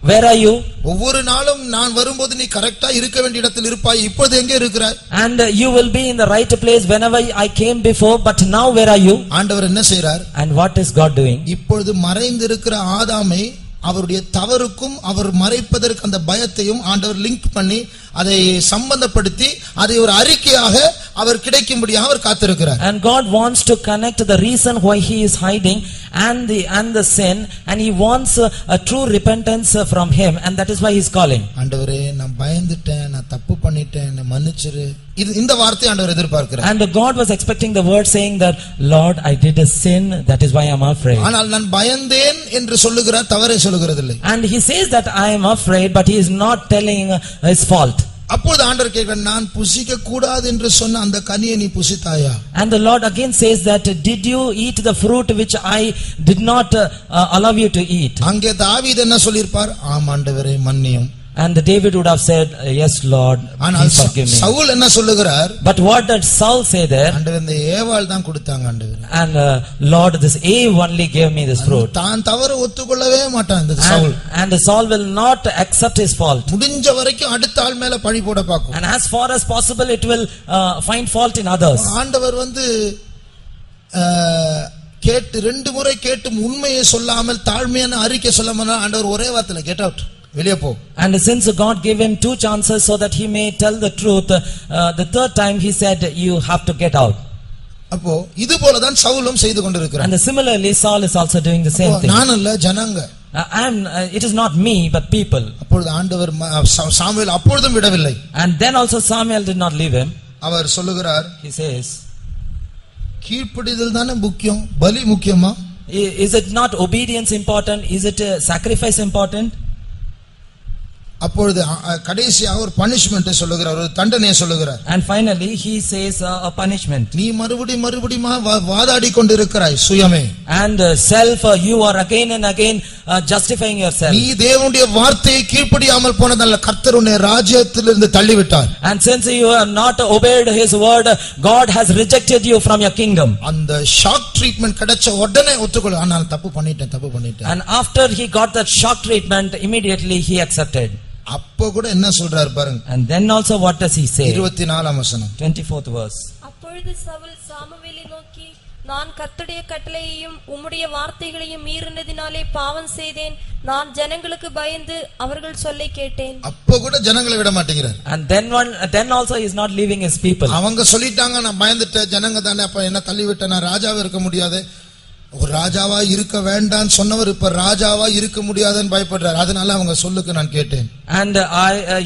Speaker 2: Where are you?
Speaker 1: ஒவ்வொரு நாளும் நான் வரும்போது நீ கரெக்ட்டா இருக்க வேண்டிய இடத்தில் இருப்பாய். இப்பொழுது எங்கே இருக்கிறாய்?
Speaker 2: And you will be in the right place whenever I came before, but now where are you?
Speaker 1: ஆண்டவர் என்ன செய்றார்?
Speaker 2: And what is God doing?
Speaker 1: இப்பொழுது மறைந்திருக்கிற ஆதாமை அவருடைய தவறுக்கும் அவர் மறைப்பதற்கு அந்த பயத்தையும் ஆண்டவர் லிங்க் பண்ணி அதை சம்பந்தப்படுத்தி அதை ஒரு அறிக்கையாக அவர் கிடைக்கும்படியாக அவர் காத்திருக்கிறார்.
Speaker 2: And God wants to connect the reason why he is hiding and the sin, and he wants a true repentance from him, and that is why he is calling.
Speaker 1: ஆண்டவரே நான் பயந்துட்டேன், நான் தப்பு பண்ணிட்டேன், என்னை மன்னிச்சிரு. இந்த வார்த்தை ஆண்டவர் எதிர்பார்க்கிறார்.
Speaker 2: And God was expecting the word saying that, Lord, I did a sin, that is why I am afraid.
Speaker 1: ஆனால் நான் பயந்தேன் என்று சொல்லுகிறார், தவறை சொல்லுகிறதில்லை.
Speaker 2: And he says that I am afraid, but he is not telling his fault.
Speaker 1: அப்பொழுது ஆண்டவர் கேட்கிறார், நான் புசிக்க கூடாது என்று சொன்ன அந்த கனியை நீ புசித்தாயா?
Speaker 2: And the Lord again says that, did you eat the fruit which I did not allow you to eat?
Speaker 1: அங்கே தாவீது என்ன சொல்லிருப்பார்? ஆம் ஆண்டவரே மன்னியும்.
Speaker 2: And David would have said, yes Lord, please forgive me.
Speaker 1: Saul என்ன சொல்லுகிறார்?
Speaker 2: But what did Saul say there?
Speaker 1: ஆண்டவரே இந்த ஏவாள் தான் கொடுத்தாங்க ஆண்டவரே.
Speaker 2: And Lord, this Eve only gave me this fruit.
Speaker 1: தான் தவறு ஒத்துக்கொள்ளவே மாட்டான் இந்த Saul.
Speaker 2: And Saul will not accept his fault.
Speaker 1: முடிஞ்ச வரைக்கும் அடுத்த ஆள் மேல பழி போட பாக்கும்.
Speaker 2: And as far as possible it will find fault in others.
Speaker 1: ஆண்டவர் கேட்டு ரெண்டு முறை கேட்டும் உண்மையை சொல்லாமல் தாழ்மையான அறிக்கை சொல்லாமல் ஆண்டவர் ஒரே வார்த்தையில கெட் அவுட், வெளியே போ.
Speaker 2: And since God gave him 2 chances so that he may tell the truth, the third time he said, you have to get out.
Speaker 1: அப்போ இது போல தான் சவுலும் செய்து கொண்டிருக்கிறார்.
Speaker 2: And similarly Saul is also doing the same thing.
Speaker 1: நான் இல்ல ஜனங்க.
Speaker 2: It is not me but people.
Speaker 1: அப்பொழுது ஆண்டவர் சாமுவேல் அப்பொழுதும் விடவில்லை.
Speaker 2: And then also Samuel did not leave him.
Speaker 1: அவர் சொல்லுகிறார்,
Speaker 2: He says,
Speaker 1: கீழ்ப்படிதல் தானே முக்கியம், பலி முக்கியமா?
Speaker 2: is it not obedience important? Is it sacrifice important?
Speaker 1: அப்பொழுது கடைசியாக ஒரு பனிஷ்மென்ட் சொல்லுகிறார், ஒரு தண்டனையை சொல்லுகிறார்.
Speaker 2: And finally he says a punishment.
Speaker 1: நீ மறுபடியும் வாதாடி கொண்டிருக்கிறாய் சுயமே.
Speaker 2: And self, you are again and again justifying yourself.
Speaker 1: நீ தேவனுடைய வார்த்தையை கீழ்ப்படியாமல் போனதால கர்த்தர் உன்னை ராஜ்யத்திலிருந்து தள்ளிவிட்டார்.
Speaker 2: And since you have not obeyed his word, God has rejected you from your kingdom.
Speaker 1: அந்த ஷாக் ட்ரீட்மென்ட் கிடைச்ச உடனே ஒத்துக்கொள்ள, ஆனால் தப்பு பண்ணிட்டேன்.
Speaker 2: And after he got that shock treatment, immediately he accepted.
Speaker 1: அப்ப கூட என்ன சொல்றார் பாருங்க.
Speaker 2: And then also what does he say?
Speaker 1: 24ஆம் வசனம்,
Speaker 2: 24th verse.
Speaker 3: அப்பொழுது சவுல் சாமுவேலை நோக்கி, நான் கர்த்தருடைய கட்டளையையும் உம்முடைய வார்த்தைகளையும் மீறினதினாலே பாவம் செய்தேன். நான் ஜனங்களுக்கு பயந்து அவர்கள் சொல்லை கேட்டேன்.
Speaker 1: அப்ப கூட ஜனங்களை விட மாட்டேங்கிறார்.
Speaker 2: And then also he is not leaving his people.
Speaker 1: அவங்க சொல்லிட்டாங்க, நான் பயந்துட்டேன், ஜனங்க தானே அப்ப என்ன தள்ளி விட்டேன், நான் ராஜாவா இருக்க முடியாது. ஒரு ராஜாவா இருக்க வேண்டாம்னு சொன்னவர் இப்ப ராஜாவா இருக்க முடியாதுன்னு பயப்படுறார். அதனால அவங்க சொல்லுக்கு நான் கேட்டேன்.
Speaker 2: And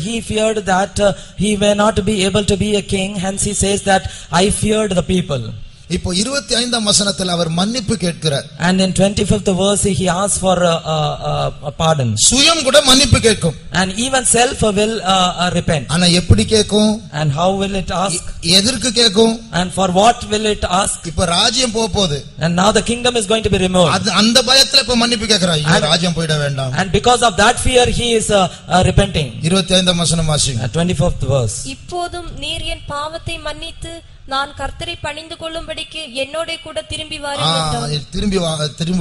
Speaker 2: he feared that he may not be able to be a king, hence he says that I feared the people.
Speaker 1: இப்போ 25ஆம் வசனத்தில் அவர் மன்னிப்பு கேட்கிறார்.
Speaker 2: And in 25th verse he asks for a pardon.
Speaker 1: சுயம் கூட மன்னிப்பு கேட்கும்.
Speaker 2: And even self will repent.
Speaker 1: ஆனா எப்படி கேட்கும்?
Speaker 2: And how will it ask?
Speaker 1: எதற்கு கேட்கும்?
Speaker 2: And for what will it ask?
Speaker 1: இப்ப ராஜ்யம் போகுது.
Speaker 2: And now the kingdom is going to be removed.
Speaker 1: அந்த பயத்துல இப்ப மன்னிப்பு கேட்கிறார், ராஜ்யம் போய்ட வேண்டாம்.
Speaker 2: And because of that fear he is repenting.
Speaker 1: 25ஆம் வசனம் வாசிங்க.
Speaker 2: 24th verse.
Speaker 3: இப்போதும் நீர் என் பாவத்தை மன்னித்து நான் கர்த்தரை பணிந்து கொள்ளும்படிக்கு என்னோட கூட திரும்பி
Speaker 1: திரும்பி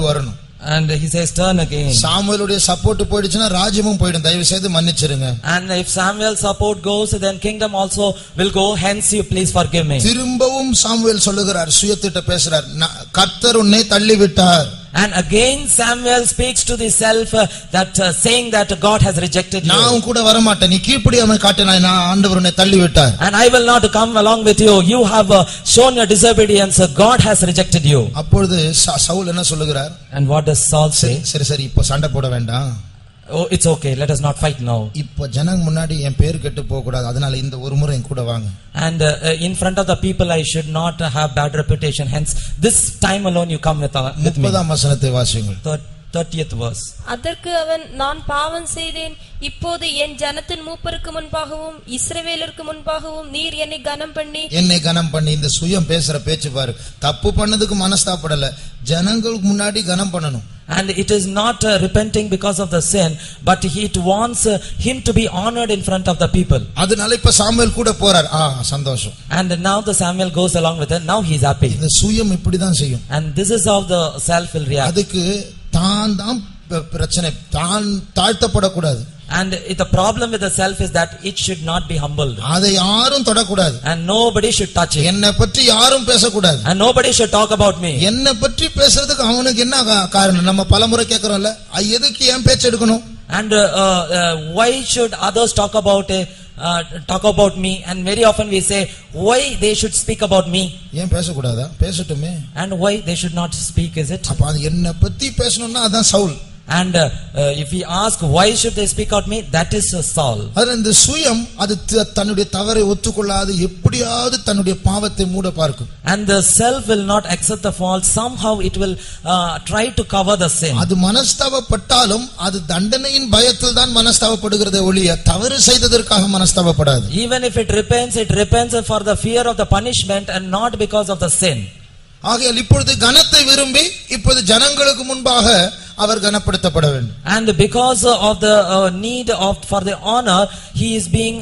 Speaker 1: வரணும்.
Speaker 2: And he says turn again.
Speaker 1: சாமுவேலுடைய சப்போர்ட் போயிடுச்சுனா ராஜ்யமும் போய்டும், தயவு செய்து மன்னிச்சிருங்க.
Speaker 2: And if Samuel's support goes, then kingdom also will go, hence you please forgive me.
Speaker 1: திரும்பவும் சாமுவேல் சொல்லுகிறார், சுயத்திட்ட பேசுறார், கர்த்தர் உன்னை தள்ளி விட்டார்.
Speaker 2: And again Samuel speaks to the self that saying that God has rejected you.
Speaker 1: நான் கூட வர மாட்டேன், நீ கீழ்ப்படியாமை காட்டினாய், நான் ஆண்டவர் உன்னை தள்ளி விட்டார்.
Speaker 2: And I will not come along with you, you have shown your disobedience, God has rejected you.
Speaker 1: அப்பொழுது சவுல் என்ன சொல்லுகிறார்?
Speaker 2: And what does Saul say?
Speaker 1: சரி இப்போ சண்டை போட வேண்டாம்.
Speaker 2: Oh, it's okay, let us not fight now.
Speaker 1: இப்போ ஜனங்க முன்னாடி என் பேர் கெட்டு போக கூடாது, அதனால இந்த ஒரு முறை என் கூட வாங்க.
Speaker 2: And in front of the people I should not have bad reputation, hence this time alone you come with me.
Speaker 1: 30ஆம் வசனத்தை வாசியுங்கள்.
Speaker 2: 30th verse.
Speaker 3: அதற்கு அவன், நான் பாவம் செய்தேன், இப்போது என் ஜனத்தின் மூப்பருக்கு முன்பாகவும் இஸ்ரவேலருக்கு முன்பாகவும் நீர் என்னை கனம் பண்ணி.
Speaker 1: இந்த சுயம் பேசுற பேச்சு பாரு, தப்பு பண்ணதுக்கு மனஸ்தாபப்படல, ஜனங்களுக்கு முன்னாடி கனம் பண்ணணும்.
Speaker 2: And it is not repenting because of the sin, but it wants him to be honored in front of the people.
Speaker 1: அதனால இப்ப சாமுவேல் கூட போறார், சந்தோஷம்.
Speaker 2: And now the Samuel goes along with it, now he is happy.
Speaker 1: இந்த சுயம் இப்படி தான் செய்யும்.
Speaker 2: And this is how the self will react.
Speaker 1: அதுக்கு தான் பிரச்சனை. தான் தாழ்த்தப்படக்கூடாது.
Speaker 2: And the problem with the self is that it should not be humbled.
Speaker 1: அதை யாரும் தொடக்கூடாது.
Speaker 2: And nobody should touch it.
Speaker 1: என்னை பற்றி யாரும் பேசக்கூடாது.
Speaker 2: And nobody should talk about me.
Speaker 1: என்னை பற்றி பேசுறதுக்கு அவனுக்கு என்ன காரணம்? நம்ம பலமுறை கேட்கிறோம்ல, எதுக்கு ஏன் பேச்சு எடுக்கணும்?
Speaker 2: And why should others talk about me? And very often we say why they should speak about me.
Speaker 1: ஏன் பேசக்கூடாதா? பேசட்டுமே.
Speaker 2: And why they should not speak, is it?
Speaker 1: அப்ப என்னை பத்தி பேசணும்னா அதான் Saul.
Speaker 2: And if we ask why should they speak out me, that is Saul.
Speaker 1: அதனால இந்த சுயம் அது தன்னுடைய தவறை ஒத்துக்கொள்ளாது, எப்படியாவது தன்னுடைய பாவத்தை மூட பார்க்கும்.
Speaker 2: And the self will not accept the fault. Somehow it will try to cover the sin.
Speaker 1: அது மனஸ்தாபப்பட்டாலும் அது தண்டனையின் பயத்தில் தான் மனஸ்தாபப்படுகிறதே ஒழிய தவறு செய்ததற்காக மனஸ்தாபப்படாது.
Speaker 2: Even if it repents for the fear of the punishment and not because of the sin.
Speaker 1: ஆகையால் இப்பொழுது கனத்தை விரும்பி இப்பொழுது ஜனங்களுக்கு முன்பாக அவர் கனப்படுத்தப்பட வேண்டும்.
Speaker 2: And because of the need for the honor, he is being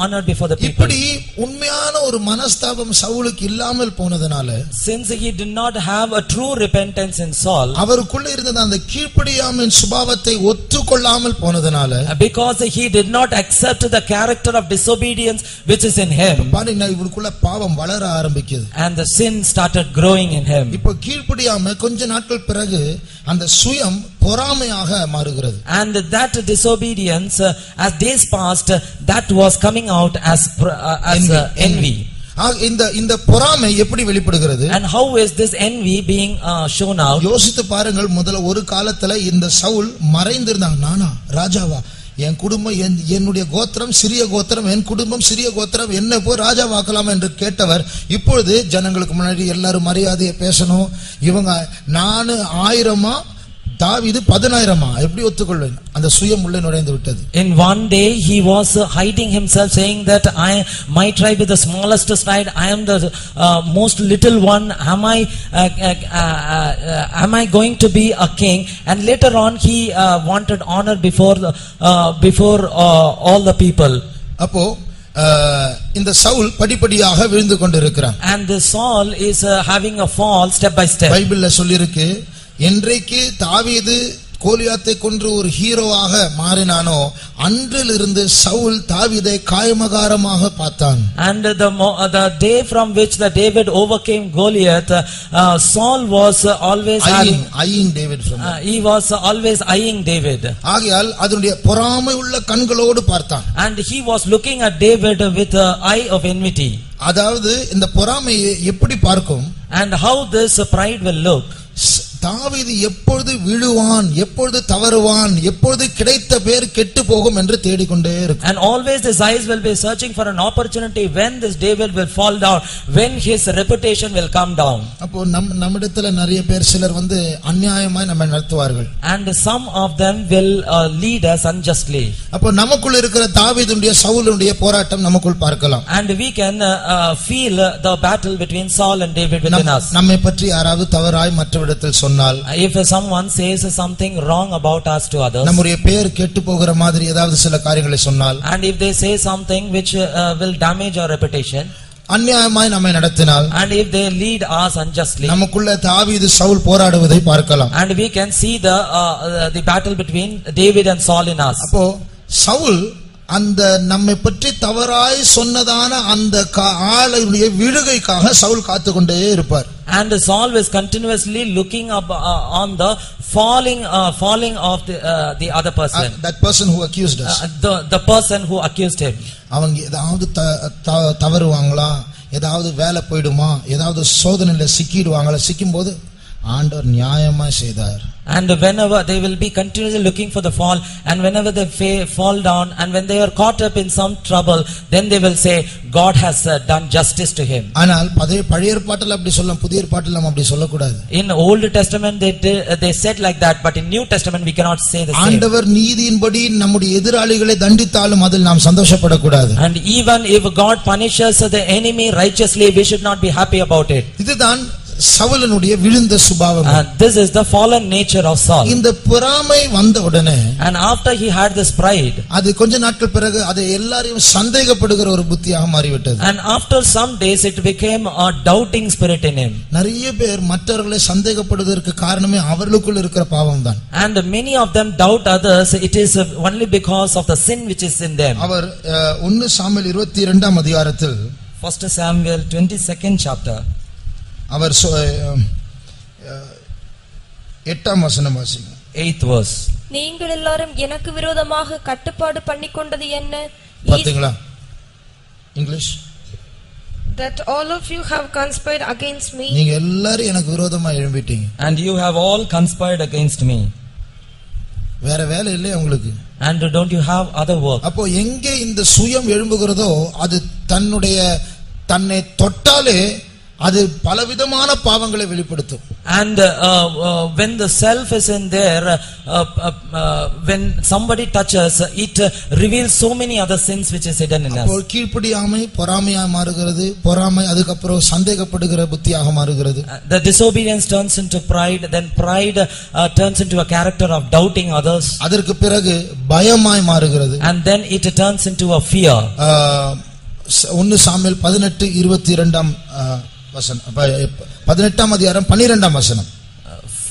Speaker 2: honored before the people.
Speaker 1: இப்படி உண்மையான ஒரு மனஸ்தாபம் சவுலுக்கு இல்லாமல் போனதனால,
Speaker 2: since he did not have a true repentance in Saul,
Speaker 1: அவருக்குள்ள இருந்த அந்த கீழ்ப்படியாமையின் சுபாவத்தை ஒத்துக்கொள்ளாமல் போனதனால,
Speaker 2: because he did not accept the character of disobedience which is in him,
Speaker 1: பாருங்க இவருக்குள்ள பாவம் வளர ஆரம்பிக்குது.
Speaker 2: and the sin started growing in him.
Speaker 1: இப்போ கீழ்ப்படியாமை கொஞ்ச நாட்கள் பிறகு அந்த சுயம் பொறாமையாக மாறுகிறது.
Speaker 2: And that disobedience, as days passed, that was coming out as envy.
Speaker 1: இந்த பொறாமை எப்படி வெளிப்படுகிறது?
Speaker 2: And how is this envy being shown out?
Speaker 1: யோசித்து பாருங்கள். முதல்ல ஒரு காலத்துல இந்த சவுல் மறைந்திருந்தாங்க. நானா ராஜாவா? என் குடும்பம் என்னுடைய கோத்திரம் சிறிய கோத்திரம், என் குடும்பம் சிறிய கோத்திரம், என்ன போய் ராஜாவாக்கலாம் என்று கேட்டவர் இப்பொழுது ஜனங்களுக்கு முன்னாடி எல்லாரும் மரியாதையை பேசணும். இவங்க நானு 1000 தாவீது 10,000 எப்படி ஒத்துக்கொள்வேன்? அந்த சுயம் உள்ளே நுழைந்து விட்டது.
Speaker 2: In one day he was hiding himself, saying that my tribe is the smallest tribe, I am the most little one. Am I going to be a king? And later on he wanted honor before all the people.
Speaker 1: அப்போ இந்த சவுல் படிப்படியாக விழுந்து கொண்டிருக்கிறான்.
Speaker 2: And the Saul is having a fall step by step.
Speaker 1: பைபிள்ல சொல்லிருக்கு, என்றைக்கு தாவீது கோலியாத்தை கொன்று ஒரு ஹீரோவாக மாறினானோ அன்றிலிருந்து சவுல் தாவீதை காயமகாரமாக பார்த்தான்.
Speaker 2: And the day from which the David overcame Goliath, Saul was always
Speaker 1: eyeing David from
Speaker 2: he was always eyeing David.
Speaker 1: ஆகையால் அதனுடைய பொறாமை உள்ள கண்களோடு பார்த்தான்.
Speaker 2: And he was looking at David with an eye of enmity.
Speaker 1: அதாவது இந்த பொறாமையை எப்படி பார்க்கும்?
Speaker 2: And how this pride will look?
Speaker 1: தாவீது எப்பொழுது விழுவான், எப்பொழுது தவறுவான், எப்பொழுது கிடைத்த பேர் கெட்டு போகும் என்று தேடிக்கொண்டே இருக்கும்.
Speaker 2: And always his eyes will be searching for an opportunity when this David will fall down, when his reputation will come down.
Speaker 1: அப்போ நம்மிடத்துல நிறைய பேர் சிலர் அநியாயமாய் நம்ம நடத்துவார்கள்.
Speaker 2: And some of them will lead us unjustly.
Speaker 1: அப்போ நமக்குள்ள இருக்கிற தாவீதுடைய சவுலுடைய போராட்டம் நமக்குள் பார்க்கலாம்.
Speaker 2: And we can feel the battle between Saul and David within us.
Speaker 1: நம்மை பற்றி யாராவது தவறாய் மற்றவரிடத்தில் சொன்னால்,
Speaker 2: if someone says something wrong about us to others,
Speaker 1: நம்முடைய பெயர் கெட்டு போகிற மாதிரி ஏதாவது சில காரியங்களை சொன்னால்,
Speaker 2: and if they say something which will damage our reputation,
Speaker 1: அநியாயமாய் நம்மை நடத்தினால்,
Speaker 2: and if they lead us unjustly,
Speaker 1: நமக்குள்ள தாவீது சவுல் போராடுவதை பார்க்கலாம்.
Speaker 2: and we can see the battle between David and Saul in us.
Speaker 1: அப்போ சவுல் அந்த நம்மை பற்றி தவறாய் சொன்னதான அந்த ஆளுடைய விழுகைக்காக சவுல் காத்துக்கொண்டே இருப்பார்.
Speaker 2: And Saul was continuously looking up on the falling of the other person,
Speaker 1: that person who accused us,
Speaker 2: the person who accused him.
Speaker 1: அவங்க ஏதாவது தவறுவாங்களா, ஏதாவது வேலை போய்டுமா, ஏதாவது சோதனையில சிக்கிடுவாங்களா, சிக்கும்போது ஆண்டவர் நியாயமா செய்தார்.
Speaker 2: And whenever they will be continuously looking for the fall, and whenever they fall down, and when they are caught up in some trouble, then they will say God has done justice to him.
Speaker 1: ஆனால் பழைய ஏற்பாட்டில் அப்படி சொல்லலாம், புதிய ஏற்பாட்டில் நம்ம அப்படி சொல்லக்கூடாது.
Speaker 2: In Old Testament they said like that, but in New Testament we cannot say the same.
Speaker 1: ஆண்டவர் நீதியின்படி நம்முடைய எதிராளிகளை தண்டித்தாலும் அதில் நாம் சந்தோஷப்படக்கூடாது.
Speaker 2: And even if God punishes the enemy righteously, we should not be happy about it.
Speaker 1: இதுதான் சவுலனுடைய விழுந்த சுபாவம்.
Speaker 2: And this is the fallen nature of Saul.
Speaker 1: இந்த பொறாமை வந்த உடனே
Speaker 2: And after he had this pride,
Speaker 1: அது கொஞ்ச நாட்கள் பிறகு அது எல்லாரையும் சந்தேகப்படுகிற ஒரு புத்தியாக மாறிவிட்டது.
Speaker 2: and after some days it became a doubting spirit in him.
Speaker 1: நிறைய பேர் மற்றவர்களை சந்தேகப்படுவதற்கு காரணமே அவர்களுக்குள் இருக்கிற பாவம் தான்.
Speaker 2: And many of them doubt others. It is only because of the sin which is in them.
Speaker 1: அவர் 1 சாமுவேல் 22ஆம் அதிகாரத்தில்
Speaker 2: 1 Samuel 22nd chapter.
Speaker 1: அவர் 8ஆம் வசனம் வாசிங்க.
Speaker 2: 8th verse.
Speaker 3: நீங்கள் எல்லாரும் எனக்கு விரோதமாக கட்டுப்பாடு பண்ணிக்கொண்டது என்ன?
Speaker 1: பாத்தீங்களா English?
Speaker 4: That all of you have conspired against me.
Speaker 1: நீங்க எல்லாரும் எனக்கு விரோதமா எழும்பிட்டீங்க.
Speaker 2: And you have all conspired against me.
Speaker 1: வேற வேலை இல்லையா உங்களுக்கு?
Speaker 2: And don't you have other work?
Speaker 1: அப்போ எங்கே இந்த சுயம் எழும்புகிறதோ அது தன்னை தொட்டாலே அது பலவிதமான பாவங்களை வெளிப்படுத்தும்.
Speaker 2: And when the self is in there, when somebody touches, it reveals so many other sins which is hidden in us.
Speaker 1: அப்போ கீழ்ப்படியாமை பொறாமையாக மாறுகிறது, பொறாமை அதுக்கு அப்புறம் சந்தேகப்படுகிற புத்தியாக மாறுகிறது.
Speaker 2: The disobedience turns into pride, then pride turns into a character of doubting others.
Speaker 1: அதற்கு பிறகு பயமாய் மாறுகிறது.
Speaker 2: And then it turns into a fear.
Speaker 1: 1 Samuel 18:22 வசனம், 18ஆம் அதிகாரம் 12ஆம் வசனம்.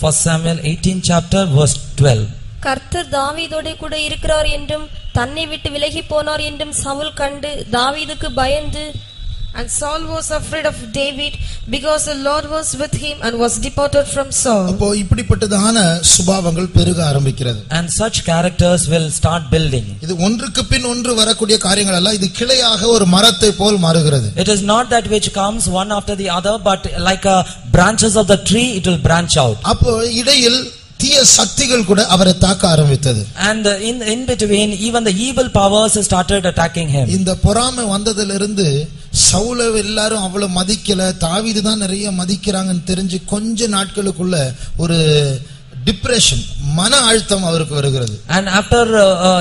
Speaker 2: 1 Samuel 18 chapter verse 12.
Speaker 3: கர்த்தர் தாவீதோடே கூட இருக்கிறார் என்றும் தன்னை விட்டு விலகி போனார் என்றும் சவுல் கண்டு தாவீதுக்கு பயந்து,
Speaker 4: and Saul was afraid of David because the Lord was with him and was departed from Saul.
Speaker 1: அப்போ இப்படிப்பட்டதான சுபாவங்கள் பெருக ஆரம்பிக்கிறது.
Speaker 2: And such characters will start building.
Speaker 1: இது ஒன்றுக்கு பின் ஒன்று வரக்கூடிய காரியங்கள் அல்ல, இது கிளையாக ஒரு மரத்தை போல் மாறுகிறது.
Speaker 2: It is not that which comes one after the other, but like branches of the tree it will branch out.
Speaker 1: அப்போ இடையில் தீய சக்திகள் கூட அவரை தாக்க ஆரம்பித்தது.
Speaker 2: And in between even the evil powers started attacking him.
Speaker 1: இந்த பொறாமை வந்ததிலிருந்து சவுல எல்லாரும் அவ்வளவு மதிக்கல, தாவீது தான் நிறைய மதிக்கிறாங்கன்னு தெரிஞ்சு கொஞ்ச நாட்களுக்குள்ள ஒரு டிப்ரெஷன், மன அழுத்தம் அவருக்கு வருகிறது.
Speaker 2: And after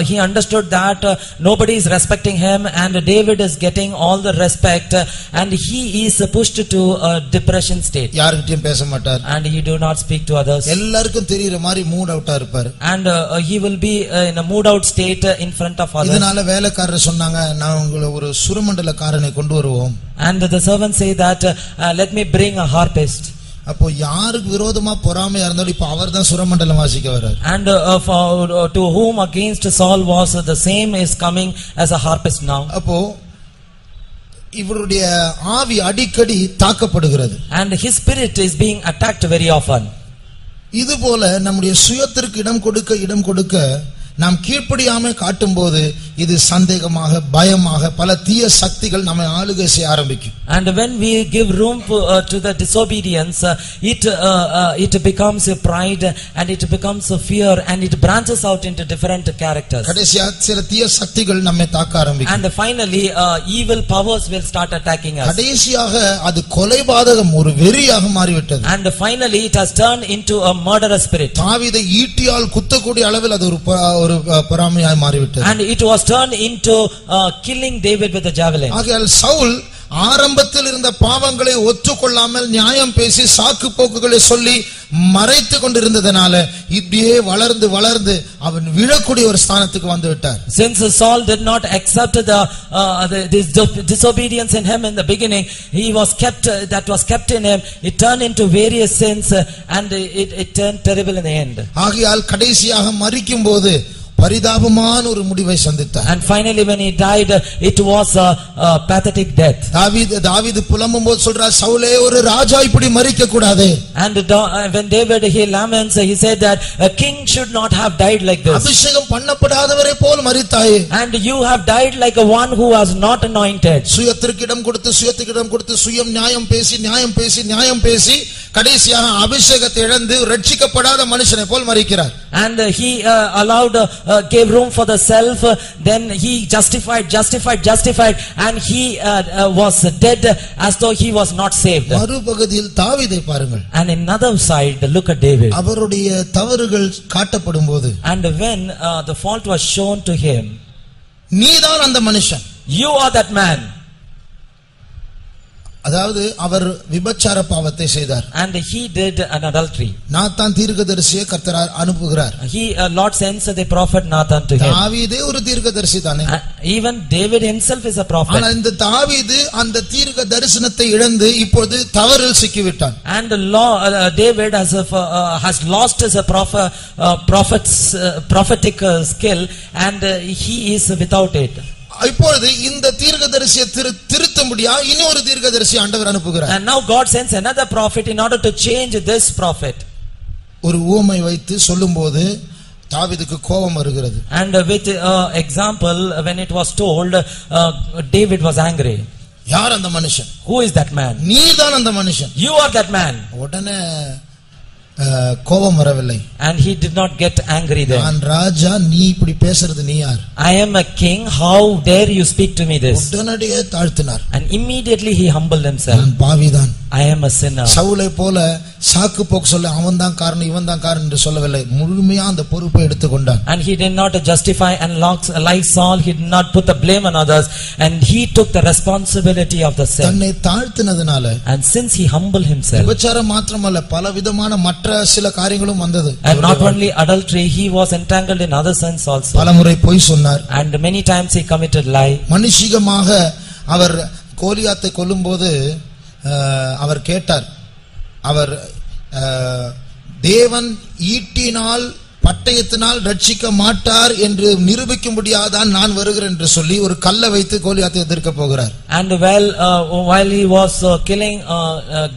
Speaker 2: he understood that nobody is respecting him and David is getting all the respect, and he is pushed to a depression state.
Speaker 1: யார்கிட்டயும் பேச மாட்டார்.
Speaker 2: And he do not speak to others.
Speaker 1: எல்லாருக்கும் தெரியுற மாதிரி mood அவுட்டா இருப்பார்.
Speaker 2: And he will be in a mood out state in front of others.
Speaker 1: இதனால வேலைக்காரர் சொன்னாங்க, நான் உங்களை ஒரு சுரமண்டலக்காரனை கொண்டு வருவோம்.
Speaker 2: And the servants say that let me bring a harpist.
Speaker 1: அப்போ யாருக்கு விரோதமா பொறாமையா இருந்தாலும் இப்ப அவர்தான் சுரமண்டலம் வாசிக்க வர்றார்.
Speaker 2: And to whom against Saul was the same is coming as a harpist now.
Speaker 1: அப்போ இவருடைய ஆவி அடிக்கடி தாக்கப்படுகிறது.
Speaker 2: And his spirit is being attacked very often.
Speaker 1: இது போல நம்முடைய சுயத்திற்கு இடம் கொடுக்க நாம் கீழ்ப்படியாமை காட்டும்போது இது சந்தேகமாக, பயமாக பல தீய சக்திகள் நம்மை ஆளுகை செய்ய ஆரம்பிக்கும்.
Speaker 2: And when we give room to the disobedience, it becomes a pride and it becomes a fear and it branches out into different characters.
Speaker 1: கடைசியா சில தீய சக்திகள் நம்மை தாக்க ஆரம்பிக்கும்.
Speaker 2: And finally evil powers will start attacking us.
Speaker 1: கடைசியாக அது கொலைபாதகம், ஒரு வெறியாக மாறிவிட்டது.
Speaker 2: And finally it has turned into a murderous spirit.
Speaker 1: தாவீதை ஈட்டியால் குத்தக்கூடிய அளவில் அது ஒரு பொறாமையாய் மாறிவிட்டது.
Speaker 2: And it was turned into killing David with a javelin.
Speaker 1: ஆகையால் சவுல் ஆரம்பத்தில் இருந்த பாவங்களை ஒத்துக்கொள்ளாமல் நியாயம் பேசி சாக்கு போக்குகளை சொல்லி மறைத்து கொண்டிருந்ததனால இப்படியே வளர்ந்து அவன் விழக்கூடிய ஒரு ஸ்தானத்துக்கு வந்து விட்டார்.
Speaker 2: Since Saul did not accept this disobedience in him in the beginning, that was kept in him, it turned into various sins and it turned terrible in the end.
Speaker 1: ஆகையால் கடைசியாக மரிக்கும் போது பரிதாபமான ஒரு முடிவை சந்தித்தார்.
Speaker 2: And finally when he died, it was a pathetic death.
Speaker 1: தாவீது புலம்பும்போது சொல்றார், சவுலே ஒரு ராஜா இப்படி மரிக்க கூடாது.
Speaker 2: And when David he laments, he said that a king should not have died like this.
Speaker 1: அபிஷேகம் பண்ணப்படாதவரை போல் மரித்தாயே.
Speaker 2: And you have died like a one who was not anointed.
Speaker 1: சுயத்திற்கு இடம் கொடுத்து சுயம் நியாயம் பேசி கடைசியாக அபிஷேகத்தை இழந்து ரட்சிக்கப்படாத மனுஷனை போல் மரிக்கிறார்.
Speaker 2: And he gave room for the self, then he justified and he was dead as though he was not saved.
Speaker 1: மறுபகுதியில் தாவீதை பாருங்கள்.
Speaker 2: And in another side look at David.
Speaker 1: அவருடைய தவறுகள் காட்டப்படும்போது,
Speaker 2: and when the fault was shown to him,
Speaker 1: நீதான் அந்த மனுஷன்,
Speaker 2: you are that man.
Speaker 1: அதாவது அவர் விபச்சார பாவத்தை செய்தார்.
Speaker 2: And he did an adultery.
Speaker 1: Nathan தீர்க்கதரிசியை கர்த்தர் அனுப்புகிறார்.
Speaker 2: Lord sends the prophet Nathan to him.
Speaker 1: தாவீதே ஒரு தீர்க்கதரிசி தானே.
Speaker 2: Even David himself is a prophet.
Speaker 1: ஆனா இந்த தாவீது அந்த தீர்க்க தரிசனத்தை இழந்து இப்போது தவறில் சிக்கிவிட்டான்.
Speaker 2: And David has lost his prophetic skill, and he is without it.
Speaker 1: இப்பொழுது இந்த தீர்க்கதரிசியை திருத்தும்படியா இன்னொரு தீர்க்கதரிசி ஆண்டவர் அனுப்புகிறார்.
Speaker 2: And now God sends another prophet in order to change this prophet.
Speaker 1: ஒரு உவமை வைத்து சொல்லும்போது தாவீதுக்கு கோபம் வருகிறது.
Speaker 2: And with example, when it was told, David was angry.
Speaker 1: யார் அந்த மனுஷன்?
Speaker 2: Who is that man?
Speaker 1: நீதான் அந்த மனுஷன்.
Speaker 2: You are that man.
Speaker 1: உடனே கோபம் வரவில்லை.
Speaker 2: And he did not get angry then.
Speaker 1: நான் ராஜா, நீ இப்படி பேசுறது நீ யார்?
Speaker 2: I am a king, how dare you speak to me this?
Speaker 1: உடனடியே தாழ்த்தினார்.
Speaker 2: And immediately he humbled himself.
Speaker 1: நான் பாவிதான்.
Speaker 2: I am a sinner.
Speaker 1: சவுலை போல சாக்கு போக்கு சொல்ல அவன் தான் காரணம் இவன் தான் காரணம் என்று சொல்லவில்லை. முழுமையா அந்த பொறுப்பை எடுத்துக்கொண்டான்.
Speaker 2: And he did not justify and like Saul, he did not put the blame on others, and he took the responsibility of the sin.
Speaker 1: தன்னை தாழ்த்தினதுனால,
Speaker 2: and since he humbled himself,
Speaker 1: விபச்சாரம் மாத்திரமல்ல பலவிதமான மற்ற சில காரியங்களும் வந்தது.
Speaker 2: And not only adultery, he was entangled in other sins also.
Speaker 1: பலமுறை பொய் சொன்னார்.
Speaker 2: And many times he committed lie.
Speaker 1: மனுஷிகமாக அவர் கோலியாத்தை கொல்லும்போது அவர் கேட்டார், அவர் தேவன் ஈட்டினால் பட்டயத்தினால் ரட்சிக்க மாட்டார் என்று நிரூபிக்கும்படியாதான் நான் வருகிறேன் என்று சொல்லி ஒரு கல்லை வைத்து கோலியாத்தை எதிர்க்க போகிறார்.
Speaker 2: And while he was killing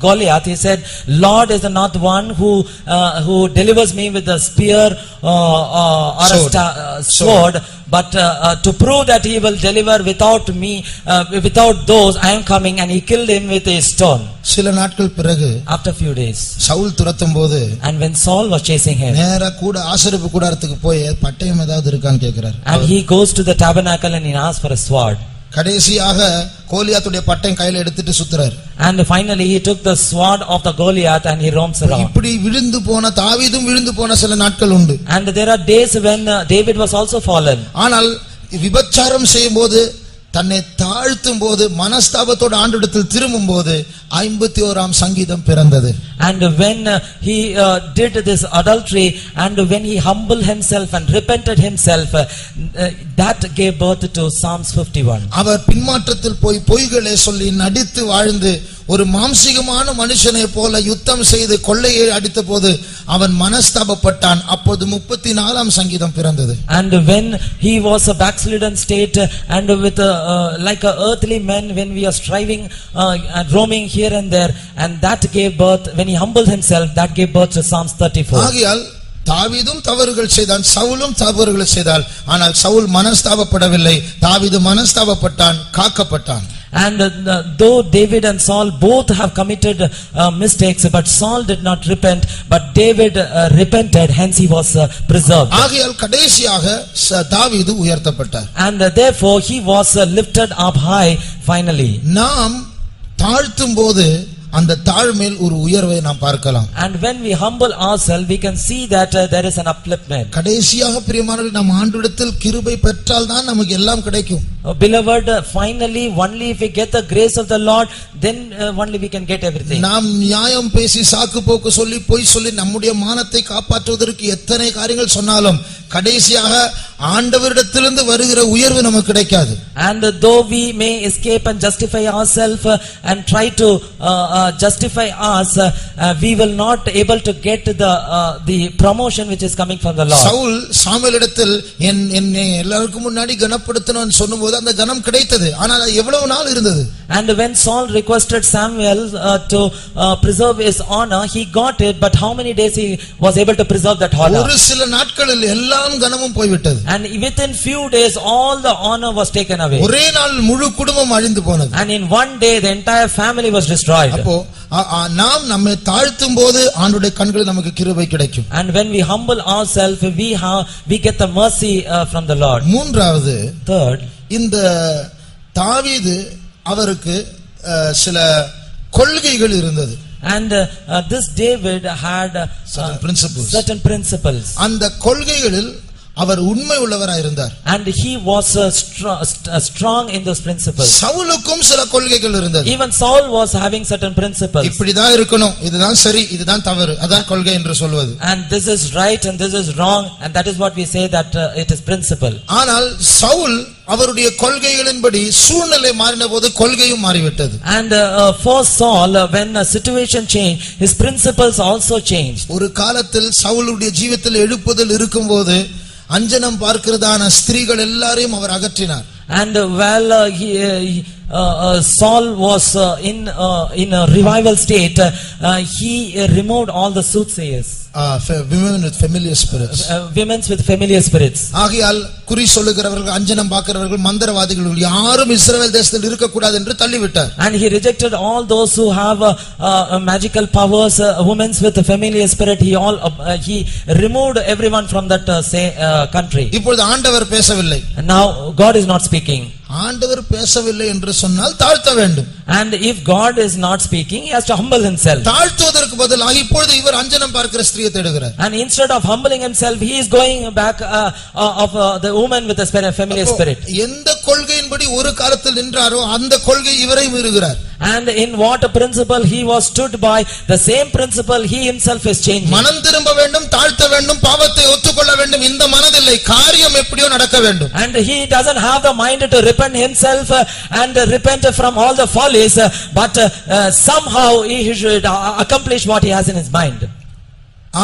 Speaker 2: Goliath, he said, Lord is not the one who delivers me with a spear or a sword, but to prove that he will deliver without me, without those, I am coming, and he killed him with a stone.
Speaker 1: சில நாட்கள் பிறகு,
Speaker 2: after few days,
Speaker 1: Saul துரத்தும்போது,
Speaker 2: and when Saul was chasing him,
Speaker 1: நேரா கூட ஆசரிப்பு கூடாரத்துக்கு போய் பட்டயம் ஏதாவது இருக்கான்னு கேக்குறார்.
Speaker 2: and he goes to the tabernacle and he asks for a sword.
Speaker 1: கடைசியாக கோலியாத்துடைய பட்டயம் கையில எடுத்துட்டு சுத்துறார்.
Speaker 2: And finally he took the sword of the Goliath and he roams around.
Speaker 1: இப்படி விழுந்து போன தாவீதும் விழுந்து போன சில நாட்கள் உண்டு.
Speaker 2: And there are days when David was also fallen.
Speaker 1: ஆனால் விபச்சாரம் செய்யும்போது, தன்னை தாழ்த்தும் போது, மனஸ்தாபத்தோடு ஆண்டவரிடத்தில் திரும்பும் போது 51ஆம் சங்கீதம் பிறந்தது.
Speaker 2: And when he did this adultery, and when he humbled himself and repented himself, that gave birth to Psalms 51.
Speaker 1: அவர் பின்மாற்றத்தில் போய் பொய்களை சொல்லி நடித்து வாழ்ந்து ஒரு மாம்சீகமான மனுஷனை போல யுத்தம் செய்து கொள்ளையை அடித்த போது அவன் மனஸ்தாபப்பட்டான். அப்போது 34ஆம் சங்கீதம் பிறந்தது.
Speaker 2: And when he was a backslidden state, and with like a earthly men, when we are striving and roaming here and there, and that gave birth, when he humbled himself, that gave birth to Psalms 34.
Speaker 1: ஆகையால் தாவீதும் தவறுகள் செய்தான், சவுலும் தவறுகள் செய்தால், ஆனால் சவுல் மனஸ்தாபப்படவில்லை, தாவீது மனஸ்தாபப்பட்டான், காக்கப்பட்டான்.
Speaker 2: And though David and Saul both have committed mistakes, but Saul did not repent, but David repented, hence he was preserved.
Speaker 1: ஆகையால் கடைசியாக தாவீது உயர்த்தப்பட்டார்.
Speaker 2: And therefore he was lifted up high finally.
Speaker 1: நாம் தாழ்த்தும் போது அந்த தாழ்மையில் ஒரு உயர்வை நாம் பார்க்கலாம்.
Speaker 2: And when we humble ourselves, we can see that there is an upliftment.
Speaker 1: கடைசியாக பிரியமானவர்களே, நாம் ஆண்டவரிடத்தில் கிருபை பெற்றால் தான் நமக்கு எல்லாம் கிடைக்கும்.
Speaker 2: Beloved, finally only if we get the grace of the Lord, then only we can get everything.
Speaker 1: நாம் நியாயம் பேசி சாக்கு போக்கு சொல்லி பொய் சொல்லி நம்முடைய மானத்தை காப்பாற்றுவதற்கு எத்தனை காரியங்கள் சொன்னாலும் கடைசியாக ஆண்டவரிடத்திலிருந்து வருகிற உயர்வு நமக்கு கிடைக்காது.
Speaker 2: And though we may escape and justify ourselves and try to justify us, we will not able to get the promotion which is coming from the Lord.
Speaker 1: Saul சாமுவேலிடத்தில் என்னை எல்லாருக்கும் முன்னாடி கனப்படுத்தணும்னு சொன்னபோது அந்த கனம் கிடைத்தது. ஆனால் அது எவ்வளவு நாள் இருந்தது?
Speaker 2: And when Saul requested Samuel to preserve his honor, he got it, but how many days he was able to preserve that honor?
Speaker 1: ஒரு சில நாட்களில் எல்லாம் கனமும் போய்விட்டது.
Speaker 2: And within few days all the honor was taken away.
Speaker 1: ஒரே நாள் முழு குடும்பம் அழிந்து போனது.
Speaker 2: And in one day the entire family was destroyed.
Speaker 1: அப்போ நாம் நம்மை தாழ்த்தும் போது ஆண்டவருடைய கண்களில் நமக்கு கிருபை கிடைக்கும்.
Speaker 2: And when we humble ourselves, we get the mercy from the Lord.
Speaker 1: மூன்றாவது,
Speaker 2: Third,
Speaker 1: இந்த தாவீது அவருக்கு சில கொள்கைகள் இருந்தது.
Speaker 2: And this David had certain principles.
Speaker 1: அந்த கொள்கைகளில் அவர் உண்மை உள்ளவராய் இருந்தார்.
Speaker 2: And he was strong in those principles.
Speaker 1: சவுலுக்கும் சில கொள்கைகள் இருந்தது.
Speaker 2: Even Saul was having certain principles.
Speaker 1: இப்படிதான் இருக்கணும், இதுதான் சரி, இதுதான் தவறு, அதான் கொள்கை என்று சொல்வது.
Speaker 2: And this is right and this is wrong, and that is what we say that it is principle.
Speaker 1: ஆனால் சவுல் அவருடைய கொள்கைகளின்படி சூழ்நிலை மாறினபோது கொள்கையும் மாறிவிட்டது.
Speaker 2: And for Saul, when a situation changed, his principles also changed.
Speaker 1: ஒரு காலத்தில் சவுலுடைய ஜீவிதத்தில் எழுப்புதல் இருக்கும்போது அஞ்சனம் பார்க்கிறதான ஸ்திரீகள் எல்லாரையும் அவர் அகற்றினார்.
Speaker 2: And while Saul was in a revival state, he removed all the soothsayers.
Speaker 1: Women with familiar spirits.
Speaker 2: Women with familiar spirits.
Speaker 1: ஆகையால் குறி சொல்லுகிறவர்கள், அஞ்சனம் பார்க்கிறவர்கள், மந்திரவாதிகள் யாரும் இஸ்ரவேல் தேசத்தில் இருக்க கூடாது என்று தள்ளிவிட்டார்.
Speaker 2: And he rejected all those who have magical powers, women with familiar spirit. He removed everyone from that country.
Speaker 1: இப்பொழுது ஆண்டவர் பேசவில்லை.
Speaker 2: And now God is not speaking.
Speaker 1: ஆண்டவர் பேசவில்லை என்று சொன்னால் தாழ்த்த வேண்டும்.
Speaker 2: And if God is not speaking, he has to humble himself.
Speaker 1: தாழ்த்துவதற்கு பதிலாக இப்பொழுது இவர் அஞ்சனம் பார்க்கிற ஸ்திரியை தேடுகிறார்.
Speaker 2: And instead of humbling himself, he is going back of the woman with the familiar spirit.
Speaker 1: எந்த கொள்கையின்படி ஒரு காலத்தில் நின்றாரோ அந்த கொள்கை இவரை மீறுகிறார்.
Speaker 2: And in what principle he was stood by, the same principle he himself is changing.
Speaker 1: மனம் திரும்ப வேண்டும், தாழ்த்த வேண்டும், பாவத்தை ஒத்துக்கொள்ள வேண்டும், இந்த மனதில்லை, காரியம் எப்படியோ நடக்க வேண்டும்.
Speaker 2: And he doesn't have the mind to repent himself and repent from all the follies, but somehow he should accomplish what he has in his mind.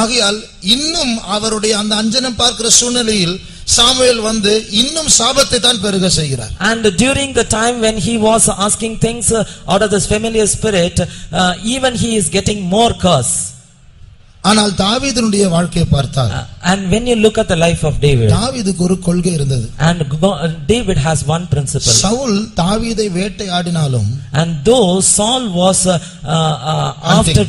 Speaker 1: ஆகையால் இன்னும் அவருடைய அந்த அஞ்சனம் பார்க்கிற சூழ்நிலையில் சாமுவேல் வந்து இன்னும் சாபத்தை தான் பெருக செய்கிறார்.
Speaker 2: And during the time when he was asking things out of this familiar spirit, even he is getting more curse.
Speaker 1: ஆனால் தாவீதுனுடைய வாழ்க்கையை பார்த்தால்,
Speaker 2: and when you look at the life of David,
Speaker 1: தாவீதுக்கு ஒரு கொள்கை இருந்தது.
Speaker 2: and David has one principle.
Speaker 1: Saul தாவீதை வேட்டையாடினாலும்,
Speaker 2: and though Saul was after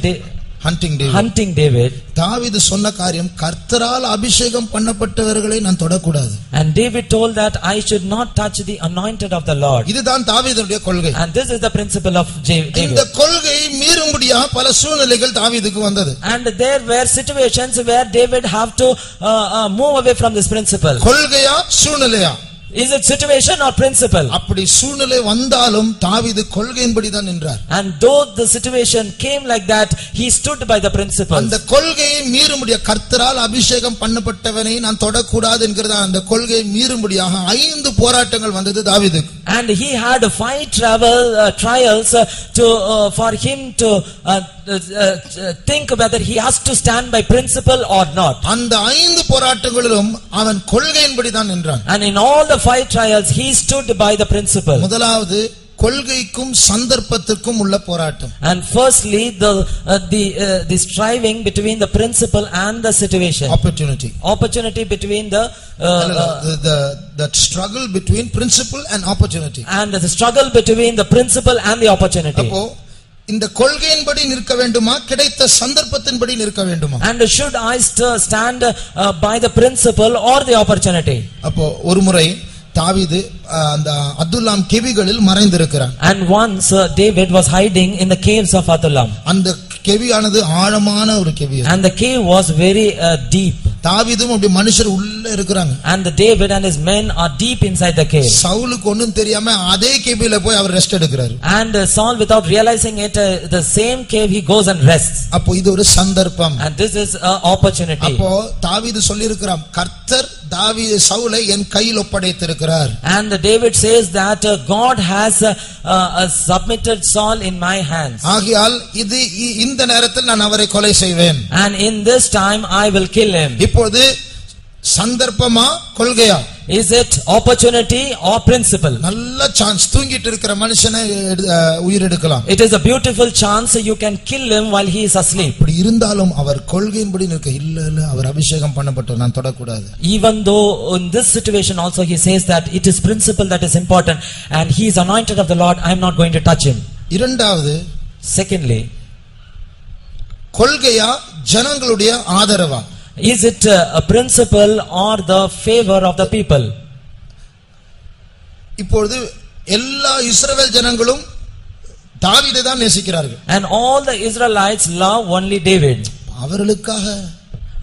Speaker 2: hunting David,
Speaker 1: தாவீது சொன்ன காரியம், கர்த்தரால் அபிஷேகம் பண்ணப்பட்டவர்களை நான் தொடக்கூடாது.
Speaker 2: And David told that I should not touch the anointed of the Lord.
Speaker 1: இதுதான் தாவீதுடைய கொள்கை.
Speaker 2: And this is the principle of David.
Speaker 1: இந்த கொள்கையை மீறும்படியா பல சூழ்நிலைகள் தாவீதுக்கு வந்தது.
Speaker 2: And there were situations where David have to move away from this principle.
Speaker 1: கொள்கையா சூழ்நிலையா?
Speaker 2: Is it situation or principle?
Speaker 1: அப்படி சூழ்நிலை வந்தாலும் தாவீது கொள்கையின்படி தான் நின்றார்.
Speaker 2: And though the situation came like that, he stood by the principle.
Speaker 1: அந்த கொள்கையை மீறும்படியா, கர்த்தரால் அபிஷேகம் பண்ணப்பட்டவனை நான் தொடக்கூடாது என்கிறதா அந்த கொள்கையை மீறும்படியாக 5 போராட்டங்கள் வந்தது தாவீதுக்கு.
Speaker 2: And he had 5 trials for him to think whether he has to stand by principle or not.
Speaker 1: அந்த 5 போராட்டங்களிலும் அவன் கொள்கையின்படி தான் நின்றான்.
Speaker 2: And in all the 5 trials he stood by the principle.
Speaker 1: முதலாவது கொள்கைக்கும் சந்தர்ப்பத்திற்கும் உள்ள போராட்டம்.
Speaker 2: And firstly the striving between the principle and the situation. Opportunity between
Speaker 1: the struggle between principle and opportunity.
Speaker 2: And the struggle between the principle and the opportunity.
Speaker 1: அப்போ இந்த கொள்கையின்படி நிற்க வேண்டுமா, கிடைத்த சந்தர்ப்பத்தின்படி நிற்க வேண்டுமா?
Speaker 2: And should I stand by the principle or the opportunity?
Speaker 1: அப்போ ஒரு முறை தாவீது அந்த அதுல்லாம் கெவிகளில் மறைந்திருக்கிறான்.
Speaker 2: And once David was hiding in the caves of Adullam.
Speaker 1: அந்த கெவியானது ஆழமான ஒரு Kevi.
Speaker 2: And the cave was very deep.
Speaker 1: தாவீதும் அப்படி மனுஷர் உள்ள இருக்கிறாங்க.
Speaker 2: And David and his men are deep inside the cave.
Speaker 1: சவுலுக்கு ஒண்ணும் தெரியாம அதே கெவில போய் அவர் ரெஸ்ட் எடுக்கிறார்.
Speaker 2: And Saul, without realizing it, the same cave he goes and rests.
Speaker 1: அப்போ இது ஒரு சந்தர்ப்பம்.
Speaker 2: And this is an opportunity.
Speaker 1: அப்போ தாவீது சொல்லியிருக்கிறார், கர்த்தர் சவுலை என் கையில் ஒப்படைத்திருக்கிறார்.
Speaker 2: And David says that God has submitted Saul in my hands.
Speaker 1: ஆகையால் இந்த நேரத்தில் நான் அவரை கொலை செய்வேன்.
Speaker 2: And in this time I will kill him.
Speaker 1: இப்போது சந்தர்ப்பமா கொள்கையா?
Speaker 2: Is it opportunity or principle?
Speaker 1: நல்ல சான்ஸ், தூங்கிட்டு இருக்கிற மனுஷனை உயிர் எடுக்கலாம்.
Speaker 2: It is a beautiful chance, you can kill him while he is asleep.
Speaker 1: அப்படி இருந்தாலும் அவர் கொள்கையின்படி நிற்க, இல்ல அவர் அபிஷேகம் பண்ணப்பட்டவர், நான் தொடக்கூடாது.
Speaker 2: Even though in this situation also he says that it is principle that is important and he is anointed of the Lord, I am not going to touch him.
Speaker 1: இரண்டாவது,
Speaker 2: secondly,
Speaker 1: கொள்கையா ஜனங்களுடைய ஆதரவா?
Speaker 2: Is it a principle or the favor of the people?
Speaker 1: இப்பொழுது எல்லா இஸ்ரவேல் ஜனங்களும் தாவீதை தான் நேசிக்கிறார்கள்.
Speaker 2: And all the Israelites love only David.
Speaker 1: அவர்களுக்காக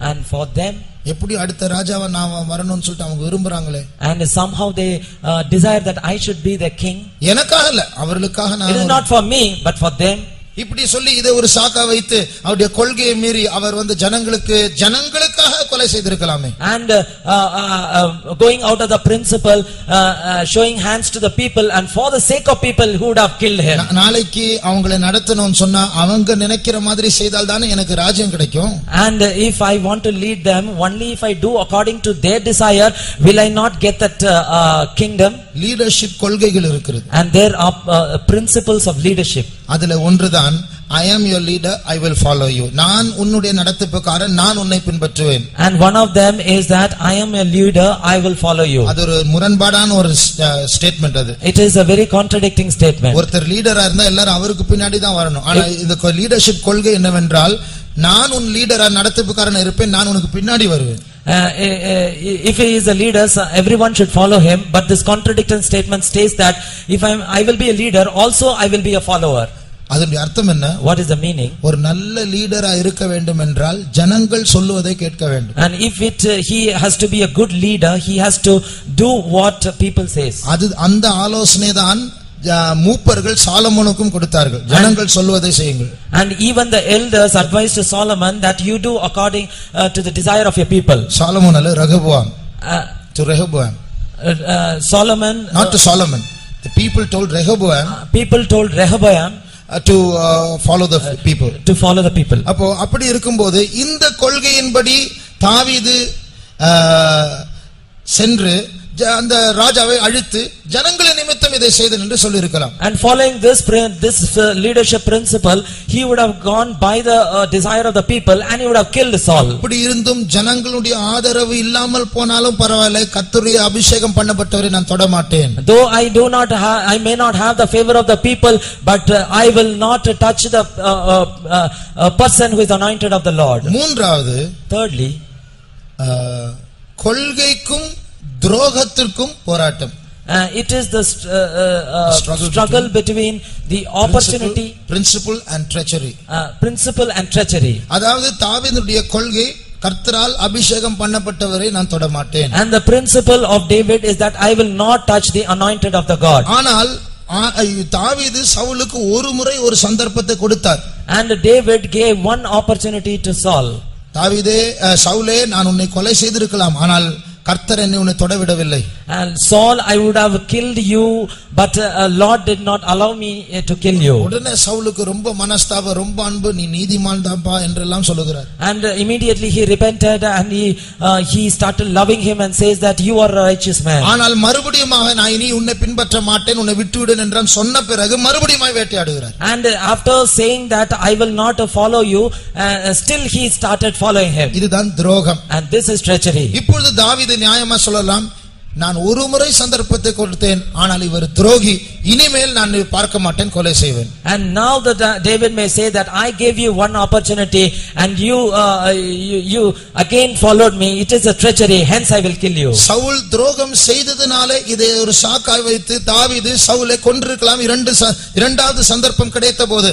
Speaker 2: and for them
Speaker 1: எப்படி அடுத்த ராஜாவை நான் வரணும்னு சொல்லிட்டு அவங்க விரும்புறாங்களே.
Speaker 2: And somehow they desire that I should be the king.
Speaker 1: எனக்காக இல்ல, அவர்களுக்காக
Speaker 2: It is
Speaker 1: நான்.
Speaker 2: not for me but for them.
Speaker 1: இப்படி சொல்லி இதை ஒரு சாக்கா வைத்து அவருடைய கொள்கையை மீறி அவர் ஜனங்களுக்காக கொலை செய்திருக்கலாமே.
Speaker 2: And going out of the principle, showing hands to the people, and for the sake of people who would have killed him.
Speaker 1: நாளைக்கு அவங்களை நடத்தணும்னு சொன்னா அவங்க நினைக்கிற மாதிரி செய்தால் தானே எனக்கு ராஜ்யம் கிடைக்கும்.
Speaker 2: And if I want to lead them, only if I do according to their desire, will I not get that kingdom?
Speaker 1: Leadership கொள்கைகள் இருக்கிறது.
Speaker 2: And there are principles of leadership.
Speaker 1: அதுல ஒன்றுதான் I am your leader, I will follow you. நான் உன்னுடைய நடத்திப்புக்காரன், நான் உன்னை பின்பற்றுவேன்.
Speaker 2: And one of them is that I am a leader, I will follow you.
Speaker 1: அது ஒரு முரண்பாடான ஒரு ஸ்டேட்மெண்ட் அது.
Speaker 2: It is a very contradicting statement.
Speaker 1: ஒருத்தர் லீடரா இருந்தா எல்லாரும் அவருக்கு பின்னாடி தான் வரணும். ஆனா இந்த லீடர்ஷிப் கொள்கை என்னவென்றால் நான் உன் லீடரா நடத்திப்புக்காரன் இருப்பேன், நான் உனக்கு பின்னாடி வருவேன்.
Speaker 2: If he is a leader, everyone should follow him, but this contradicting statement states that if I will be a leader, also I will be a follower.
Speaker 1: அதனுடைய அர்த்தம் என்ன?
Speaker 2: What is the meaning?
Speaker 1: ஒரு நல்ல லீடரா இருக்க வேண்டும் என்றால் ஜனங்கள் சொல்லுவதை கேட்க வேண்டும்.
Speaker 2: And if he has to be a good leader, he has to do what people says.
Speaker 1: அது அந்த ஆலோசனை தான் மூப்பர்கள் சாலமோனுக்கும் கொடுத்தார்கள். ஜனங்கள் சொல்வதை செய்யுங்கள்.
Speaker 2: And even the elders advised to Solomon that you do according to the desire of your people.
Speaker 1: Solomon அல்ல, ரெகொபோவாம். To Rehoboam.
Speaker 2: Solomon,
Speaker 1: not to Solomon. The people told Rehoboam.
Speaker 2: People told Rehoboam
Speaker 1: to follow the people.
Speaker 2: To follow the people.
Speaker 1: அப்போ அப்படி இருக்கும்போது இந்த கொள்கையின்படி தாவீது சென்று அந்த ராஜாவை அழித்து ஜனங்களின் நிமித்தம் இதை செய்தேன் என்று சொல்லி இருக்கலாம்.
Speaker 2: And following this leadership principle, he would have gone by the desire of the people and he would have killed Saul.
Speaker 1: அப்படி இருந்தும் ஜனங்களுடைய ஆதரவு இல்லாமல் போனாலும் பரவாயில்லை, கர்த்தருடைய அபிஷேகம் பண்ணப்பட்டவரை நான் தொட மாட்டேன்.
Speaker 2: Though I may not have the favor of the people, but I will not touch the person who is anointed of the Lord.
Speaker 1: மூன்றாவது,
Speaker 2: thirdly,
Speaker 1: கொள்கைக்கும் துரோகத்திற்கும் போராட்டம்.
Speaker 2: It is the struggle between the opportunity,
Speaker 1: principle and treachery.
Speaker 2: Principle and treachery.
Speaker 1: அதாவது தாவீதுடைய கொள்கை கர்த்தரால் அபிஷேகம் பண்ணப்பட்டவரை நான் தொட மாட்டேன்.
Speaker 2: And the principle of David is that I will not touch the anointed of the God.
Speaker 1: ஆனால் தாவீது சவுலுக்கு ஒரு முறை ஒரு சந்தர்ப்பத்தை கொடுத்தார்.
Speaker 2: And David gave one opportunity to Saul.
Speaker 1: தாவீதே, சவுலே, நான் உன்னை கொலை செய்திருக்கலாம், ஆனால் கர்த்தர் என்னை உன்னை தொட விடவில்லை.
Speaker 2: And Saul, I would have killed you, but Lord did not allow me to kill you.
Speaker 1: உடனே சவுலுக்கு ரொம்ப மனஸ்தாபம், ரொம்ப அன்பு, நீ நீதிமான் தான்ப்பா என்றெல்லாம் சொல்லுகிறார்.
Speaker 2: And immediately he repented and he started loving him and says that you are a righteous man.
Speaker 1: ஆனால் மறுபடியுமாக நான் இனி உன்னை பின்பற்ற மாட்டேன், உன்னை விட்டுவிடுவேன் என்று சொன்ன பிறகு மறுபடியும் வேட்டையாடுகிறார்.
Speaker 2: And after saying that I will not follow you, still he started following him.
Speaker 1: இதுதான் துரோகம்.
Speaker 2: And this is treachery.
Speaker 1: இப்பொழுது தாவீது நியாயமா சொல்லலாம், நான் ஒரு முறை சந்தர்ப்பத்தை கொடுத்தேன், ஆனால் இவர் துரோகி, இனிமேல் நான் பார்க்க மாட்டேன், கொலை செய்வேன்.
Speaker 2: And now that David may say that I gave you one opportunity and you again followed me, it is a treachery, hence I will kill you.
Speaker 1: Saul துரோகம் செய்ததனாலே இதை ஒரு சாக்காய் வைத்து தாவீது சவுலை கொன்றிருக்கலாம். இரண்டாவது சந்தர்ப்பம் கிடைத்தபோது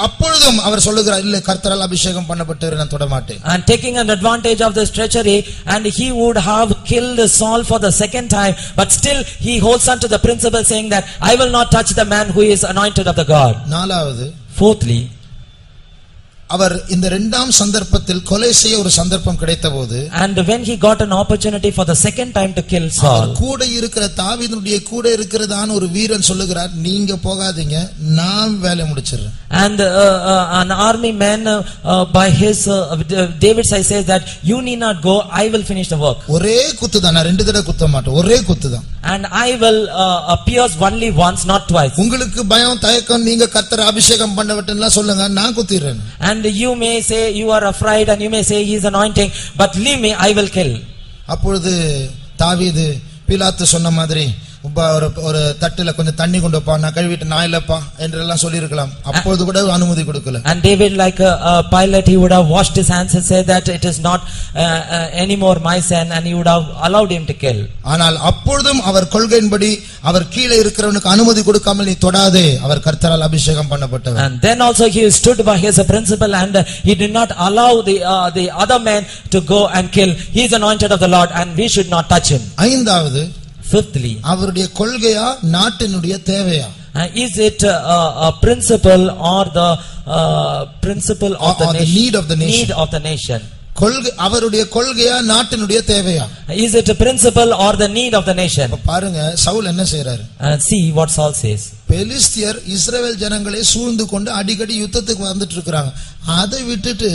Speaker 1: அப்பொழுதும் அவர் சொல்லுகிறார், இல்லை, கர்த்தரால் அபிஷேகம் பண்ணப்பட்டவரை நான் தொட மாட்டேன்.
Speaker 2: And taking an advantage of this treachery, and he would have killed Saul for the second time, but still he holds on to the principle saying that I will not touch the man who is anointed of the God.
Speaker 1: நாலாவது,
Speaker 2: fourthly,
Speaker 1: அவர் இந்த இரண்டாம் சந்தர்ப்பத்தில் கொலை செய்ய ஒரு சந்தர்ப்பம் கிடைத்தபோது,
Speaker 2: and when he got an opportunity for the second time to kill Saul,
Speaker 1: கூட இருக்கிற தாவீதுடைய கூட இருக்கிறதான ஒரு வீரன் சொல்லுகிறார், நீங்க போகாதீங்க, நான் வேலை முடிச்சிடுறேன்.
Speaker 2: And an army man by his David says that you need not go, I will finish the work.
Speaker 1: ஒரே குத்துதான், நான் ரெண்டு தடவை குத்த மாட்டேன், ஒரே குத்துதான்.
Speaker 2: And I will pierce only once, not twice.
Speaker 1: உங்களுக்கு பயம், தயக்கம், நீங்க கர்த்தரை அபிஷேகம் பண்ணவட்டெல்லாம் சொல்லுங்க, நான் குத்திறேன்.
Speaker 2: And you may say you are afraid and you may say he is anointing, but leave me, I will kill.
Speaker 1: அப்பொழுது தாவீது பிலாத்து சொன்ன மாதிரி ஒரு தட்டுல கொஞ்சம் தண்ணி கொண்டு வப்பா, நான் கழுவிட்டு நான் இல்லப்பா என்றெல்லாம் சொல்லி இருக்கலாம். அப்போது கூட அனுமதி கொடுக்கல.
Speaker 2: And David, like a Pilate, he would have washed his hands and said that it is not anymore my sin, and he would have allowed him to kill.
Speaker 1: ஆனால் அப்பொழுதும் அவர் கொள்கையின்படி அவர் கீழே இருக்கிறவனுக்கு அனுமதி கொடுக்காமல் நீ தொடாதே, அவர் கர்த்தரால் அபிஷேகம் பண்ணப்பட்டவர்.
Speaker 2: And then also he stood by his principle, and he did not allow the other men to go and kill. He is anointed of the Lord, and we should not touch him.
Speaker 1: ஐந்தாவது,
Speaker 2: Fifthly,
Speaker 1: அவருடைய கொள்கையா நாட்டினுடைய தேவையா?
Speaker 2: is it a principle or the principle of the nation?
Speaker 1: Need of the nation.
Speaker 2: Need of the nation.
Speaker 1: கொள்கை அவருடைய கொள்கையா நாட்டினுடைய தேவையா?
Speaker 2: Is it a principle or the need of the nation?
Speaker 1: பாருங்க சவுல் என்ன செய்றாரு.
Speaker 2: See what Saul says.
Speaker 1: பெலிஸ்தியர் இஸ்ரவேல் ஜனங்களை சூழ்ந்து கொண்டு அடிக்கடி யுத்தத்துக்கு வந்துட்டு இருக்காங்க. அதை விட்டுட்டு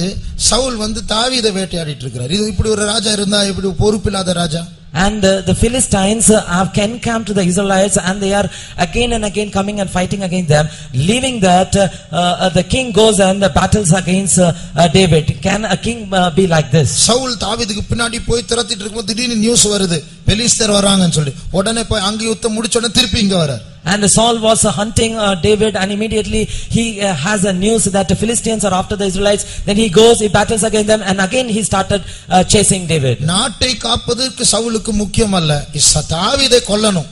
Speaker 1: சவுல் வந்து தாவீதை வேட்டையாடிட்டு இருக்கிறார். இது இப்படி ஒரு ராஜா இருந்தா இப்படி பொறுப்பில்லாத ராஜா.
Speaker 2: And the Philistines have encamped to the Israelites, and they are again and again coming and fighting against them, leaving that the king goes and battles against David. Can a king be like this?
Speaker 1: Saul தாவீதுக்கு பின்னாடி போய் திரட்டிட்டு இருக்கும்போது திடீர்னு news வருது, பெலிஸ்தர் வராங்கன்னு சொல்லி. உடனே போய் அங்க யுத்தம் முடிச்ச உடனே திருப்பி இங்க வரார்.
Speaker 2: And Saul was hunting David, and immediately he has a news that the Philistines are after the Israelites. Then he goes, he battles against them, and again he started chasing David.
Speaker 1: நாட்டை காப்பதற்கு சவுலுக்கு முக்கியம் அல்ல, தாவீதை கொல்லணும்.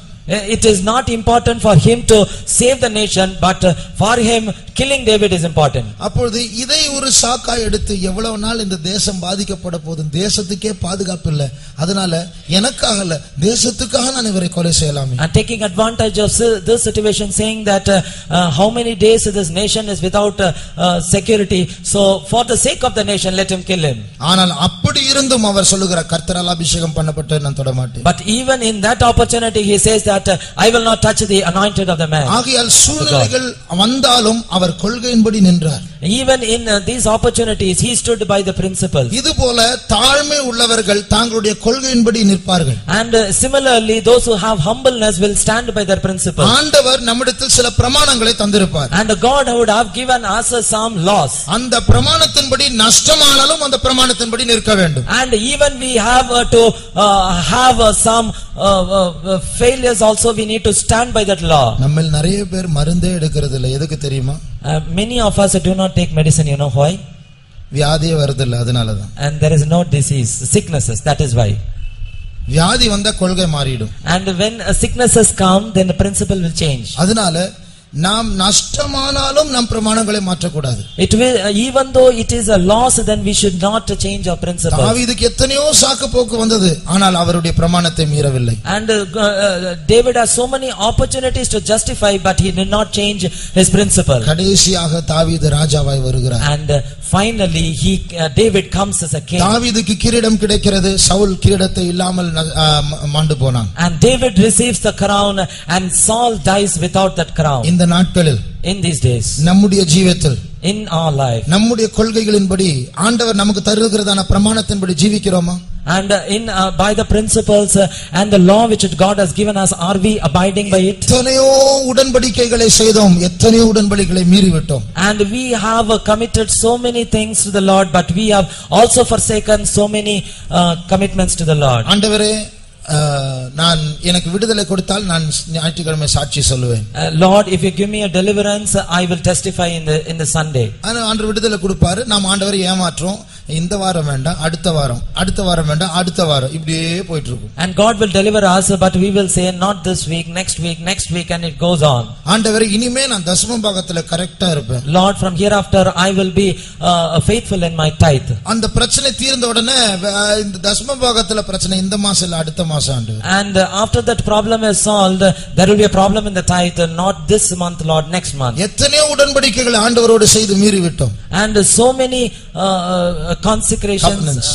Speaker 2: It is not important for him to save the nation, but for him killing David is important.
Speaker 1: அப்பொழுது இதை ஒரு சாக்காய் எடுத்து எவ்வளவு நாள் இந்த தேசம் பாதிக்கப்பட போதும், தேசத்துக்கே பாதுகாப்பு இல்லை, அதனால எனக்காக இல்ல தேசத்துக்காக நான் இவரை கொலை செய்யலாமே.
Speaker 2: And taking advantage of this situation, saying that how many days this nation is without security, so for the sake of the nation let him kill him.
Speaker 1: ஆனால் அப்படி இருந்தும் அவர் சொல்லுகிறார், கர்த்தரால் அபிஷேகம் பண்ணப்பட்ட நான் தொட மாட்டேன்.
Speaker 2: But even in that opportunity he says that I will not touch the anointed of the man.
Speaker 1: ஆகையால் சூழ்நிலைகள் வந்தாலும் அவர் கொள்கையின்படி நின்றார்.
Speaker 2: Even in these opportunities he stood by the principles.
Speaker 1: இதுபோல தாழ்மை உள்ளவர்கள் தங்களுடைய கொள்கையின்படி நிற்பார்கள்.
Speaker 2: And similarly those who have humbleness will stand by their principles.
Speaker 1: ஆண்டவர் நம்மிடத்தில் சில பிரமாணங்களை தந்திருப்பார்.
Speaker 2: And God would have given us some laws.
Speaker 1: அந்த பிரமாணத்தின்படி நஷ்டமானாலும் அந்த பிரமாணத்தின்படி நிற்க வேண்டும்.
Speaker 2: And even we have to have some failures also, we need to stand by that law.
Speaker 1: நம்மில் நிறைய பேர் மருந்தே எடுக்கிறது இல்லை, எதுக்கு தெரியுமா?
Speaker 2: Many of us do not take medicine, you know why?
Speaker 1: வியாதியே வருதில்லை, அதனாலதான்.
Speaker 2: And there is no disease, sicknesses, that is why.
Speaker 1: வியாதி வந்தா கொள்கை மாறிடும்.
Speaker 2: And when sicknesses come, then the principle will change.
Speaker 1: அதனால நாம் நஷ்டமானாலும் நம் பிரமாணங்களை மாற்றக்கூடாது.
Speaker 2: It will, even though it is a loss, then we should not change our principles.
Speaker 1: தாவீதுக்கு எத்தனையோ சாக்கு போக்கு வந்தது, ஆனால் அவருடைய பிரமாணத்தை மீறவில்லை.
Speaker 2: And David has so many opportunities to justify, but he did not change his principle.
Speaker 1: கடைசியாக தாவீது ராஜாவாய் வருகிறார்.
Speaker 2: And finally David comes as a king.
Speaker 1: தாவீதுக்கு கிரீடம் கிடைக்கிறது, சவுல் கிரீடத்தை இல்லாமல் மாண்டு போனான்.
Speaker 2: And David receives the crown, and Saul dies without that crown.
Speaker 1: இந்த நாட்களில்,
Speaker 2: in these days,
Speaker 1: நம்முடைய ஜீவியத்தில்,
Speaker 2: in our life,
Speaker 1: நம்முடைய கொள்கைகளின்படி ஆண்டவர் நமக்கு தருகிறதான பிரமாணத்தின்படி ஜீவிக்கிறோமா?
Speaker 2: And by the principles and the law which God has given us, are we abiding by it?
Speaker 1: எத்தனையோ உடன்படிக்கைகளை செய்தோம், எத்தனையோ உடன்படிக்கைகளை மீறிவிட்டோம்.
Speaker 2: And we have committed so many things to the Lord, but we have also forsaken so many commitments to the Lord.
Speaker 1: ஆண்டவரே, நான் எனக்கு விடுதலை கொடுத்தால் நான் ஞாயிற்றுக்கிழமை சாட்சி சொல்லுவேன்.
Speaker 2: Lord, if you give me a deliverance, I will testify in the Sunday.
Speaker 1: ஆண்டவர் விடுதலை கொடுப்பாரு, நாம் ஆண்டவரை ஏமாற்றோம். இந்த வாரம் வேண்டாம், அடுத்த வாரம், அடுத்த வாரம் வேண்டாம், அடுத்த வாரம், இப்படியே போயிட்டு இருக்கும்.
Speaker 2: And God will deliver us, but we will say not this week, next week, and it goes on.
Speaker 1: ஆண்டவரே, இனிமே நான் தசம பாகத்துல கரெக்ட்டா இருப்பேன்.
Speaker 2: Lord, from hereafter I will be faithful in my tithe.
Speaker 1: அந்த பிரச்சனை தீர்ந்த உடனே இந்த தசம பாகத்துல பிரச்சனை இந்த மாசம் இல்ல அடுத்த மாசம் ஆண்டவர்.
Speaker 2: And after that problem is solved, there will be a problem in the tithe, not this month, Lord, next month.
Speaker 1: எத்தனையோ உடன்படிக்கைகளை ஆண்டவரோடு செய்து மீறி விட்டோம்.
Speaker 2: And so many consecrations,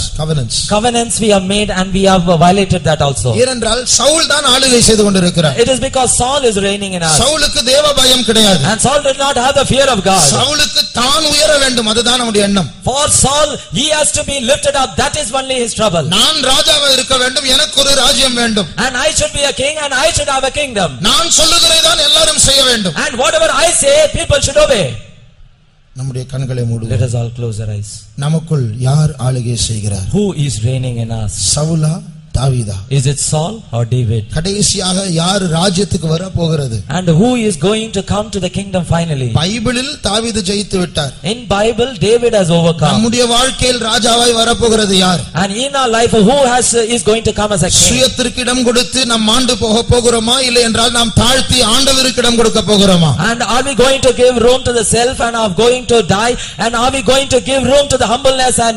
Speaker 2: covenants we have made, and we have violated that also.
Speaker 1: ஏனென்றால் சவுல் தான் ஆளுகை செய்து கொண்டிருக்கிறார்.
Speaker 2: It is because Saul is reigning in us.
Speaker 1: சவுலுக்கு தேவ பயம் கிடையாது.
Speaker 2: And Saul did not have the fear of God.
Speaker 1: சவுலுக்கு தான் உயர வேண்டும், அதுதான் அவனுடைய எண்ணம்.
Speaker 2: For Saul, he has to be lifted up, that is only his trouble.
Speaker 1: நான் ராஜாவா இருக்க வேண்டும், எனக்கு ஒரு ராஜ்யம் வேண்டும்.
Speaker 2: And I should be a king, and I should have a kingdom.
Speaker 1: நான் சொல்லுகிறதை தான் எல்லாரும் செய்ய வேண்டும்.
Speaker 2: And whatever I say, people should obey.
Speaker 1: நம்முடைய கண்களை மூடுவோம்.
Speaker 2: Let us all close our eyes.
Speaker 1: நமக்குள் யார் ஆளுகை செய்கிறார்?
Speaker 2: Who is reigning in us?
Speaker 1: Chawla, தாவீதா?
Speaker 2: Is it Saul or David?
Speaker 1: கடைசியாக யார் ராஜ்யத்துக்கு வர போகிறது?
Speaker 2: And who is going to come to the kingdom finally?
Speaker 1: பைபிளில் தாவீது ஜெயித்து விட்டார்.
Speaker 2: In Bible David has overcome.
Speaker 1: நம்முடைய வாழ்க்கையில் ராஜாவாய் வர போகிறது யார்?
Speaker 2: And in our life who is going to come as a king?
Speaker 1: சுயத்திற்கு இடம் கொடுத்து நாம் ஆண்டு போகிறோமா இல்லை என்றால் நாம் தாழ்த்தி ஆண்டவருக்கு இடம் கொடுக்க போகிறோமா?
Speaker 2: And are we going to give room to the self and are going to die, and are we going to give room to the humbleness and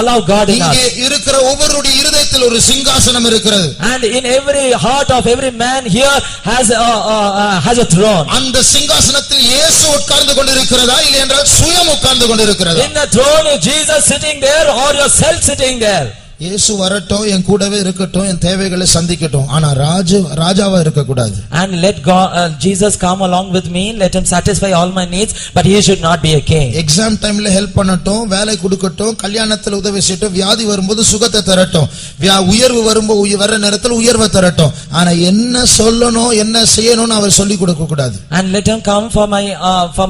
Speaker 2: allow God in us?
Speaker 1: இங்கே இருக்கிற ஒவ்வொருடைய இருதயத்தில் ஒரு சிங்காசனம் இருக்கிறது.
Speaker 2: And in every heart of every man here has a throne.
Speaker 1: அந்த சிங்காசனத்தில் இயேசு உட்கார்ந்து கொண்டிருக்கிறதா இல்லை என்றால் சுயம் உட்கார்ந்து கொண்டிருக்கிறதா?
Speaker 2: In the throne is Jesus sitting there or yourself sitting there?
Speaker 1: இயேசு வரட்டும், என் கூடவே இருக்கட்டும், என் தேவைகளை சந்திக்கட்டும், ஆனா ராஜாவா இருக்க கூடாது.
Speaker 2: And let God Jesus come along with me, let him satisfy all my needs, but he should not be a king.
Speaker 1: Exam டைம்ல ஹெல்ப் பண்ணட்டும், வேலை கொடுக்கட்டும், கல்யாணத்துல உதவி செய்யட்டும், வியாதி வரும்போது சுகத்தை தரட்டும், உயர்வு வரும்போது வர நேரத்தில் உயர்வை தரட்டும், ஆனா என்ன சொல்லணும் என்ன செய்யணும்னு அவர் சொல்லி கொடுக்க கூடாது.
Speaker 2: And let him come for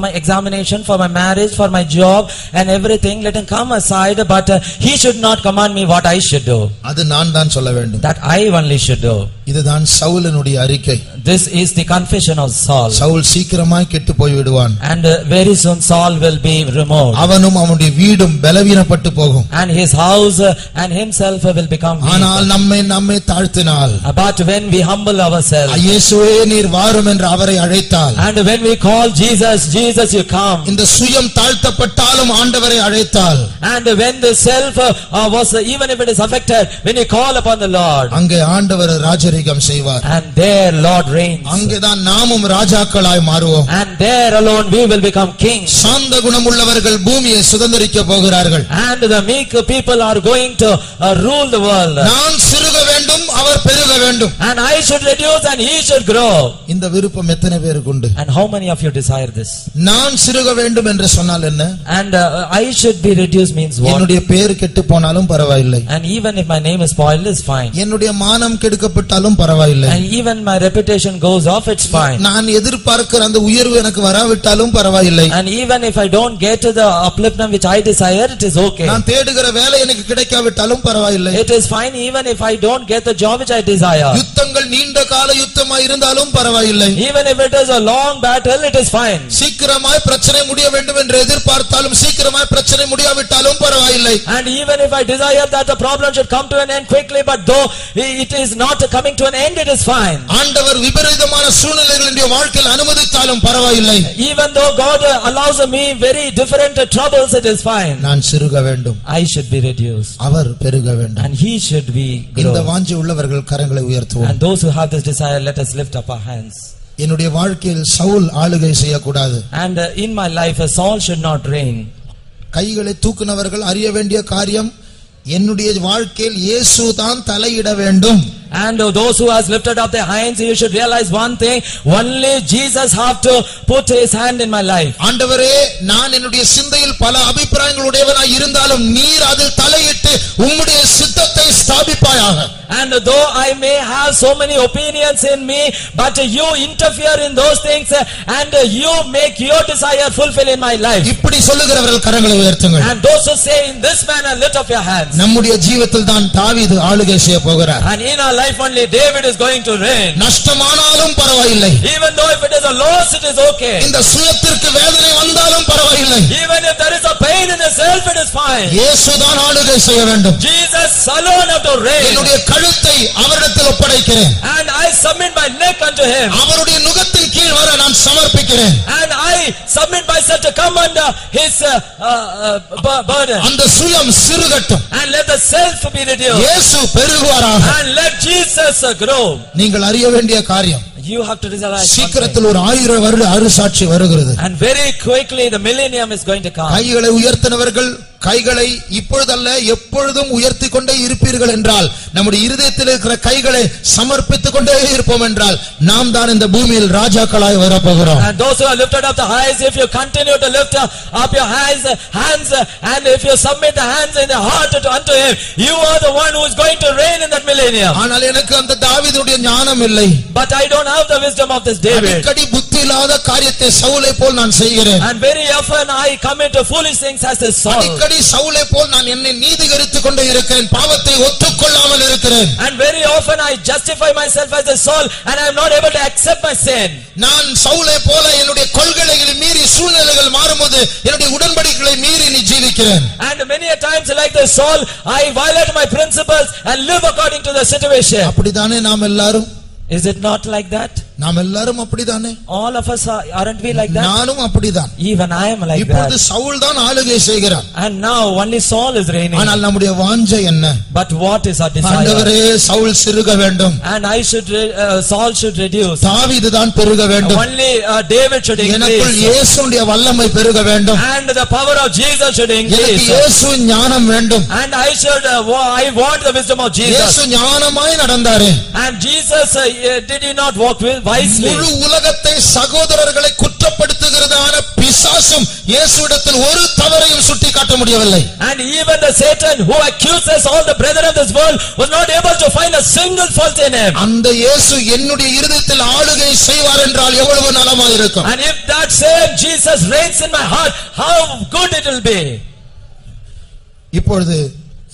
Speaker 2: my examination, for my marriage, for my job and everything, let him come aside, but he should not command me what I should do.
Speaker 1: அது நான் தான் சொல்ல வேண்டும்.
Speaker 2: That I only should do.
Speaker 1: இதுதான் சவுலினுடைய அறிக்கை.
Speaker 2: This is the confession of Saul.
Speaker 1: Saul சீக்கிரமாய் கெட்டு போய் விடுவான்.
Speaker 2: And very soon Saul will be removed.
Speaker 1: அவனும் அவனுடைய வீடும் பலவீனப்பட்டு போகும்.
Speaker 2: And his house and himself will become weak.
Speaker 1: ஆனால் நம்மை தாழ்த்தினால்,
Speaker 2: but when we humble ourselves,
Speaker 1: இயேசுவே நீர் வாரும் என்று அவரை அழைத்தால்,
Speaker 2: and when we call Jesus, Jesus you come,
Speaker 1: இந்த சுயம் தாழ்த்தப்பட்டாலும் ஆண்டவரை அழைத்தால்,
Speaker 2: and when the self was even if it is affected, when you call upon the Lord,
Speaker 1: அங்கே ஆண்டவர் ராஜரிகம் செய்வார்.
Speaker 2: and there Lord reigns.
Speaker 1: அங்கேதான் நாமும் ராஜாக்களாய் மாறுவோம்.
Speaker 2: And there alone we will become kings.
Speaker 1: சாந்த குணமுள்ளவர்கள் பூமியை சுதந்தரிக்க போகிறார்கள்.
Speaker 2: And the meek people are going to rule the world.
Speaker 1: நான் சிறுக வேண்டும், அவர் பெருக வேண்டும்.
Speaker 2: And I should reduce and he should grow.
Speaker 1: இந்த விருப்பம் எத்தனை பேருக்கு உண்டு?
Speaker 2: And how many of you desire this?
Speaker 1: நான் சிறுக வேண்டும் என்று சொன்னால் என்ன?
Speaker 2: And I should be reduced means what?
Speaker 1: என்னுடைய பேர் கெட்டு போனாலும் பரவாயில்லை.
Speaker 2: And even if my name is spoiled, is fine.
Speaker 1: என்னுடைய மானம் கெடுக்கப்பட்டாலும் பரவாயில்லை.
Speaker 2: And even my reputation goes off, it's fine.
Speaker 1: நான் எதிர்பார்க்கிற அந்த உயர்வு எனக்கு வராவிட்டாலும் பரவாயில்லை.
Speaker 2: And even if I don't get to the upliftment which I desire, it is okay.
Speaker 1: நான் தேடுகிற வேலை எனக்கு கிடைக்காவிட்டாலும் பரவாயில்லை.
Speaker 2: It is fine even if I don't get the job which I desire.
Speaker 1: யுத்தங்கள் நீண்ட கால யுத்தமாய் இருந்தாலும் பரவாயில்லை.
Speaker 2: Even if it is a long battle, it is fine.
Speaker 1: சீக்கிரமாய் பிரச்சனை முடிய வேண்டும் என்று எதிர்பார்த்தாலும் சீக்கிரமாய் பிரச்சனை முடியாவிட்டாலும் பரவாயில்லை.
Speaker 2: And even if I desire that the problem should come to an end quickly, but though it is not coming to an end, it is fine.
Speaker 1: ஆண்டவர் விபரீதமான சூழ்நிலைகள் என்னுடைய வாழ்க்கையில் அனுமதித்தாலும் பரவாயில்லை.
Speaker 2: Even though God allows me very different troubles, it is fine.
Speaker 1: நான் சிறுக வேண்டும்,
Speaker 2: I should be reduced,
Speaker 1: அவர் பெருக வேண்டும்.
Speaker 2: and he should be
Speaker 1: இந்த
Speaker 2: grow.
Speaker 1: வாஞ்சை உள்ளவர்கள் கரங்களை உயர்த்துவோம்.
Speaker 2: And those who have this desire, let us lift up our hands.
Speaker 1: என்னுடைய வாழ்க்கையில் சவுல் ஆளுகை செய்யக்கூடாது.
Speaker 2: And in my life Saul should not reign.
Speaker 1: கைகளை தூக்குனவர்கள் அறிய வேண்டிய காரியம், என்னுடைய வாழ்க்கையில் இயேசு தான் தலையிட வேண்டும்.
Speaker 2: And those who has lifted up their hands, you should realize one thing, only Jesus have to put his hand in my life.
Speaker 1: ஆண்டவரே, நான் என்னுடைய சிந்தையில் பல அபிப்பிராயங்களுடையவனாய் இருந்தாலும் நீர் அதில் தலையிட்டு உம்முடைய சித்தத்தை ஸ்தாபிப்பாயாக.
Speaker 2: And though I may have so many opinions in me, but you interfere in those things and you make your desire fulfill in my life.
Speaker 1: இப்படி சொல்லுகிறவர்கள் கரங்களை உயர்த்துங்கள்.
Speaker 2: And those who say in this manner, lift up your hands.
Speaker 1: நம்முடைய ஜீவிதத்தில் தான் தாவீது ஆளுகை செய்ய போகிறார்.
Speaker 2: And in our life only David is going to reign.
Speaker 1: நஷ்டமானாலும் பரவாயில்லை.
Speaker 2: Even though if it is a loss, it is okay.
Speaker 1: இந்த சுயத்திற்கு வேதனை வந்தாலும் பரவாயில்லை.
Speaker 2: Even if there is a pain in the self, it is fine.
Speaker 1: இயேசு தான் ஆளுகை செய்ய வேண்டும்.
Speaker 2: Jesus alone have to reign.
Speaker 1: என்னுடைய கழுத்தை அவரிடத்தில் ஒப்படைக்கிறேன்.
Speaker 2: And I submit my neck unto him.
Speaker 1: அவருடைய நுகத்தின் கீழ் வர நான் சமர்ப்பிக்கிறேன்.
Speaker 2: And I submit myself to come under his burden.
Speaker 1: அந்த சுயம் சிறுகட்டும்.
Speaker 2: And let the self be reduced.
Speaker 1: இயேசு பெருகுவாராக.
Speaker 2: And let Jesus grow.
Speaker 1: நீங்கள் அறிய வேண்டிய காரியம்,
Speaker 2: You have to realize
Speaker 1: சீக்கிரத்தில் ஒரு 1000 வருட அருசாட்சி வருகிறது.
Speaker 2: and very quickly the millennium is going to come.
Speaker 1: கைகளை உயர்த்தினவர்கள் கைகளை இப்பொழுதல்ல எப்பொழுதும் உயர்த்தி கொண்டே இருப்பீர்கள் என்றால், நம்முடைய இருதயத்தில் இருக்கிற கைகளை சமர்ப்பித்துக் கொண்டே இருப்போம் என்றால், நாம் தான் இந்த பூமியில் ராஜாக்களாய் வரப்போகிறோம்.
Speaker 2: And those who have lifted up the hands, if you continue to lift up your hands and if you submit the hands in the heart unto him, you are the one who is going to reign in that millennium.
Speaker 1: ஆனால் எனக்கு அந்த தாவீதுடைய ஞானம் இல்லை.
Speaker 2: But I don't have the wisdom of this David.
Speaker 1: அடிக்கடி புத்தி இல்லாத காரியத்தை சவுலை போல் நான் செய்கிறேன்.
Speaker 2: And very often I commit foolish things as a Saul.
Speaker 1: அடிக்கடி சவுலை போல் நான் என்னை நீதிகரித்துக் கொண்டே இருக்கிறேன், பாவத்தை ஒத்துக்கொள்ளாமல் இருக்கிறேன்.
Speaker 2: And very often I justify myself as a Saul and I am not able to accept my sin.
Speaker 1: நான் சவுலை போல என்னுடைய கொள்கைகளை மீறி சூழ்நிலைகள் மாறும்போது என்னுடைய உடன்படிக்கைகளை மீறி நீ ஜீவிக்கிறேன்.
Speaker 2: And many a times like the Saul I violate my principles and live according to the situation.
Speaker 1: அப்படிதானே நாம் எல்லாரும்?
Speaker 2: Is it not like that?
Speaker 1: நாம் எல்லாரும் அப்படிதானே?
Speaker 2: All of us aren't we like that?
Speaker 1: நானும் அப்படிதான்.
Speaker 2: Even I am like
Speaker 1: இப்பொழுது
Speaker 2: that.
Speaker 1: Saul தான் ஆளுகை செய்கிறான்.
Speaker 2: And now only Saul is reigning.
Speaker 1: ஆனால் நம்முடைய வாஞ்சை என்ன?
Speaker 2: But what is our desire?
Speaker 1: ஆண்டவரே சவுல் சிறுக வேண்டும்,
Speaker 2: And Saul should reduce.
Speaker 1: தாவீது தான் பெருக வேண்டும்,
Speaker 2: Only David should
Speaker 1: எனக்குள்
Speaker 2: increase.
Speaker 1: இயேசுவுடைய வல்லமை பெருக வேண்டும்,
Speaker 2: And the power of Jesus should
Speaker 1: எனக்கு
Speaker 2: increase.
Speaker 1: இயேசு ஞானம் வேண்டும்.
Speaker 2: And I want the wisdom of Jesus.
Speaker 1: இயேசு ஞானமாய் நடந்தாரே.
Speaker 2: And Jesus did he not walk wisely?
Speaker 1: முழு உலகத்தை சகோதரர்களை குற்றப்படுத்துகிறதான பிசாசும் இயேசுவிடத்தில் ஒரு தவறையும் சுட்டி காட்ட முடியவில்லை.
Speaker 2: And even the Satan who accuses all the brethren of this world was not able to find a single fault in him.
Speaker 1: அந்த இயேசு என்னுடைய இருதயத்தில் ஆளுகை செய்வார் என்றால் எவ்வளவு நலமாய் இருக்கும்.
Speaker 2: And if that same Jesus reigns in my heart, how good it will be.
Speaker 1: இப்பொழுது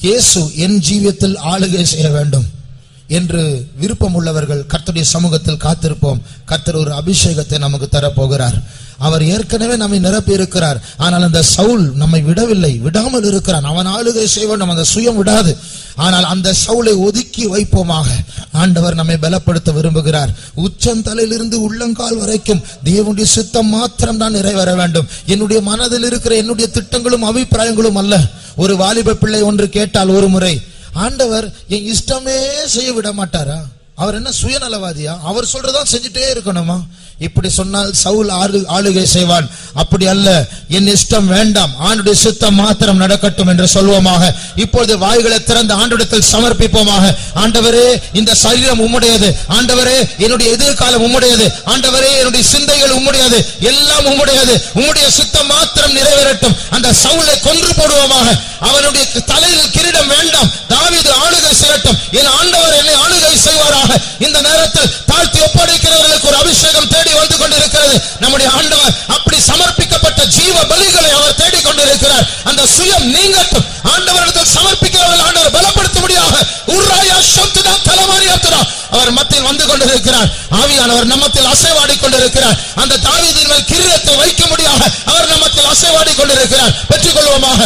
Speaker 1: இயேசு என் ஜீவியத்தில் ஆளுகை செய்ய வேண்டும் என்று விருப்பம் உள்ளவர்கள் கர்த்தருடைய சமூகத்தில் காத்திருப்போம். கர்த்தர் ஒரு அபிஷேகத்தை நமக்கு தரப்போகிறார். அவர் ஏற்கனவே நம்மை நிரப்பி இருக்கிறார். ஆனால் அந்த சவுல் நம்மை விடாமல் இருக்கிறான். அவன் ஆளுகை செய்ய வேண்டும், அந்த சுயம் விடாது. ஆனால் அந்த சவுலை ஒதுக்கி வைப்போமாக. ஆண்டவர் நம்மை பலப்படுத்த விரும்புகிறார். உச்சந்தலையிலிருந்து உள்ளங்கால் வரைக்கும் தேவனுடைய சித்தம் மாத்திரம் தான் நிறைவேற வேண்டும். என்னுடைய மனதில் இருக்கிற என்னுடைய திட்டங்களும் அபிப்பிராயங்களும் அல்ல. ஒரு வாலிப பிள்ளை ஒன்று கேட்டால் ஒரு முறை, ஆண்டவர் என் இஷ்டமே செய்ய விட மாட்டாரா? அவர் என்ன சுயநலவாதியா? அவர் சொல்றதான் செஞ்சுட்டே இருக்கணுமா? இப்படி சொன்னால் சவுல் ஆளுகை செய்வான். அப்படி அல்ல, என் இஷ்டம் வேண்டாம், ஆண்டுடைய சித்தம் மாத்திரம் நடக்கட்டும் என்று சொல்வோமாக. இப்பொழுது வாய்களை திறந்து ஆண்டவரிடத்தில் சமர்ப்பிப்போமாக. ஆண்டவரே, இந்த சரீரம் உம்முடையது. ஆண்டவரே, என்னுடைய எதிர்காலம் உம்முடையது. ஆண்டவரே, என்னுடைய சிந்தைகள் உம்முடையது, எல்லாம் உம்முடையது. உம்முடைய சித்தம் மாத்திரம் நிறைவேறட்டும். அந்த சவுலை கொன்று போடுவோமாக. அவனுடைய தலையில் கிரீடம் வேண்டாம், தாவீது ஆளுகை செய்யட்டும். என் ஆண்டவர் என்னை ஆளுகை செய்வாராக. இந்த நேரத்தில் தாழ்த்தி ஒப்படைக்கிறவர்களுக்கு ஒரு அபிஷேகம் தேடி வந்து கொண்டிருக்கிறது. நம்முடைய ஆண்டவர் அப்படி சமர்ப்பிக்கப்பட்ட ஜீவ பலிகளை அவர் தேடிக் கொண்டிருக்கிறார். அந்த சுயம் நீங்கட்டும். ஆண்டவரிடத்தில் சமர்ப்பிக்கிறவர்கள் ஆண்டவர் பலப்படுத்தும்படியாக அவர் மத்தியில் வந்து கொண்டிருக்கிறார். ஆவியானவர் நம்மத்தில் அசைவாடி கொண்டிருக்கிறார். அந்த தாவீதின் மேல் கிரீடத்தை வைக்கும்படியாக அவர் நம்மத்தில் அசைவாடி கொண்டிருக்கிறார். பெற்றுக்கொள்வோமாக.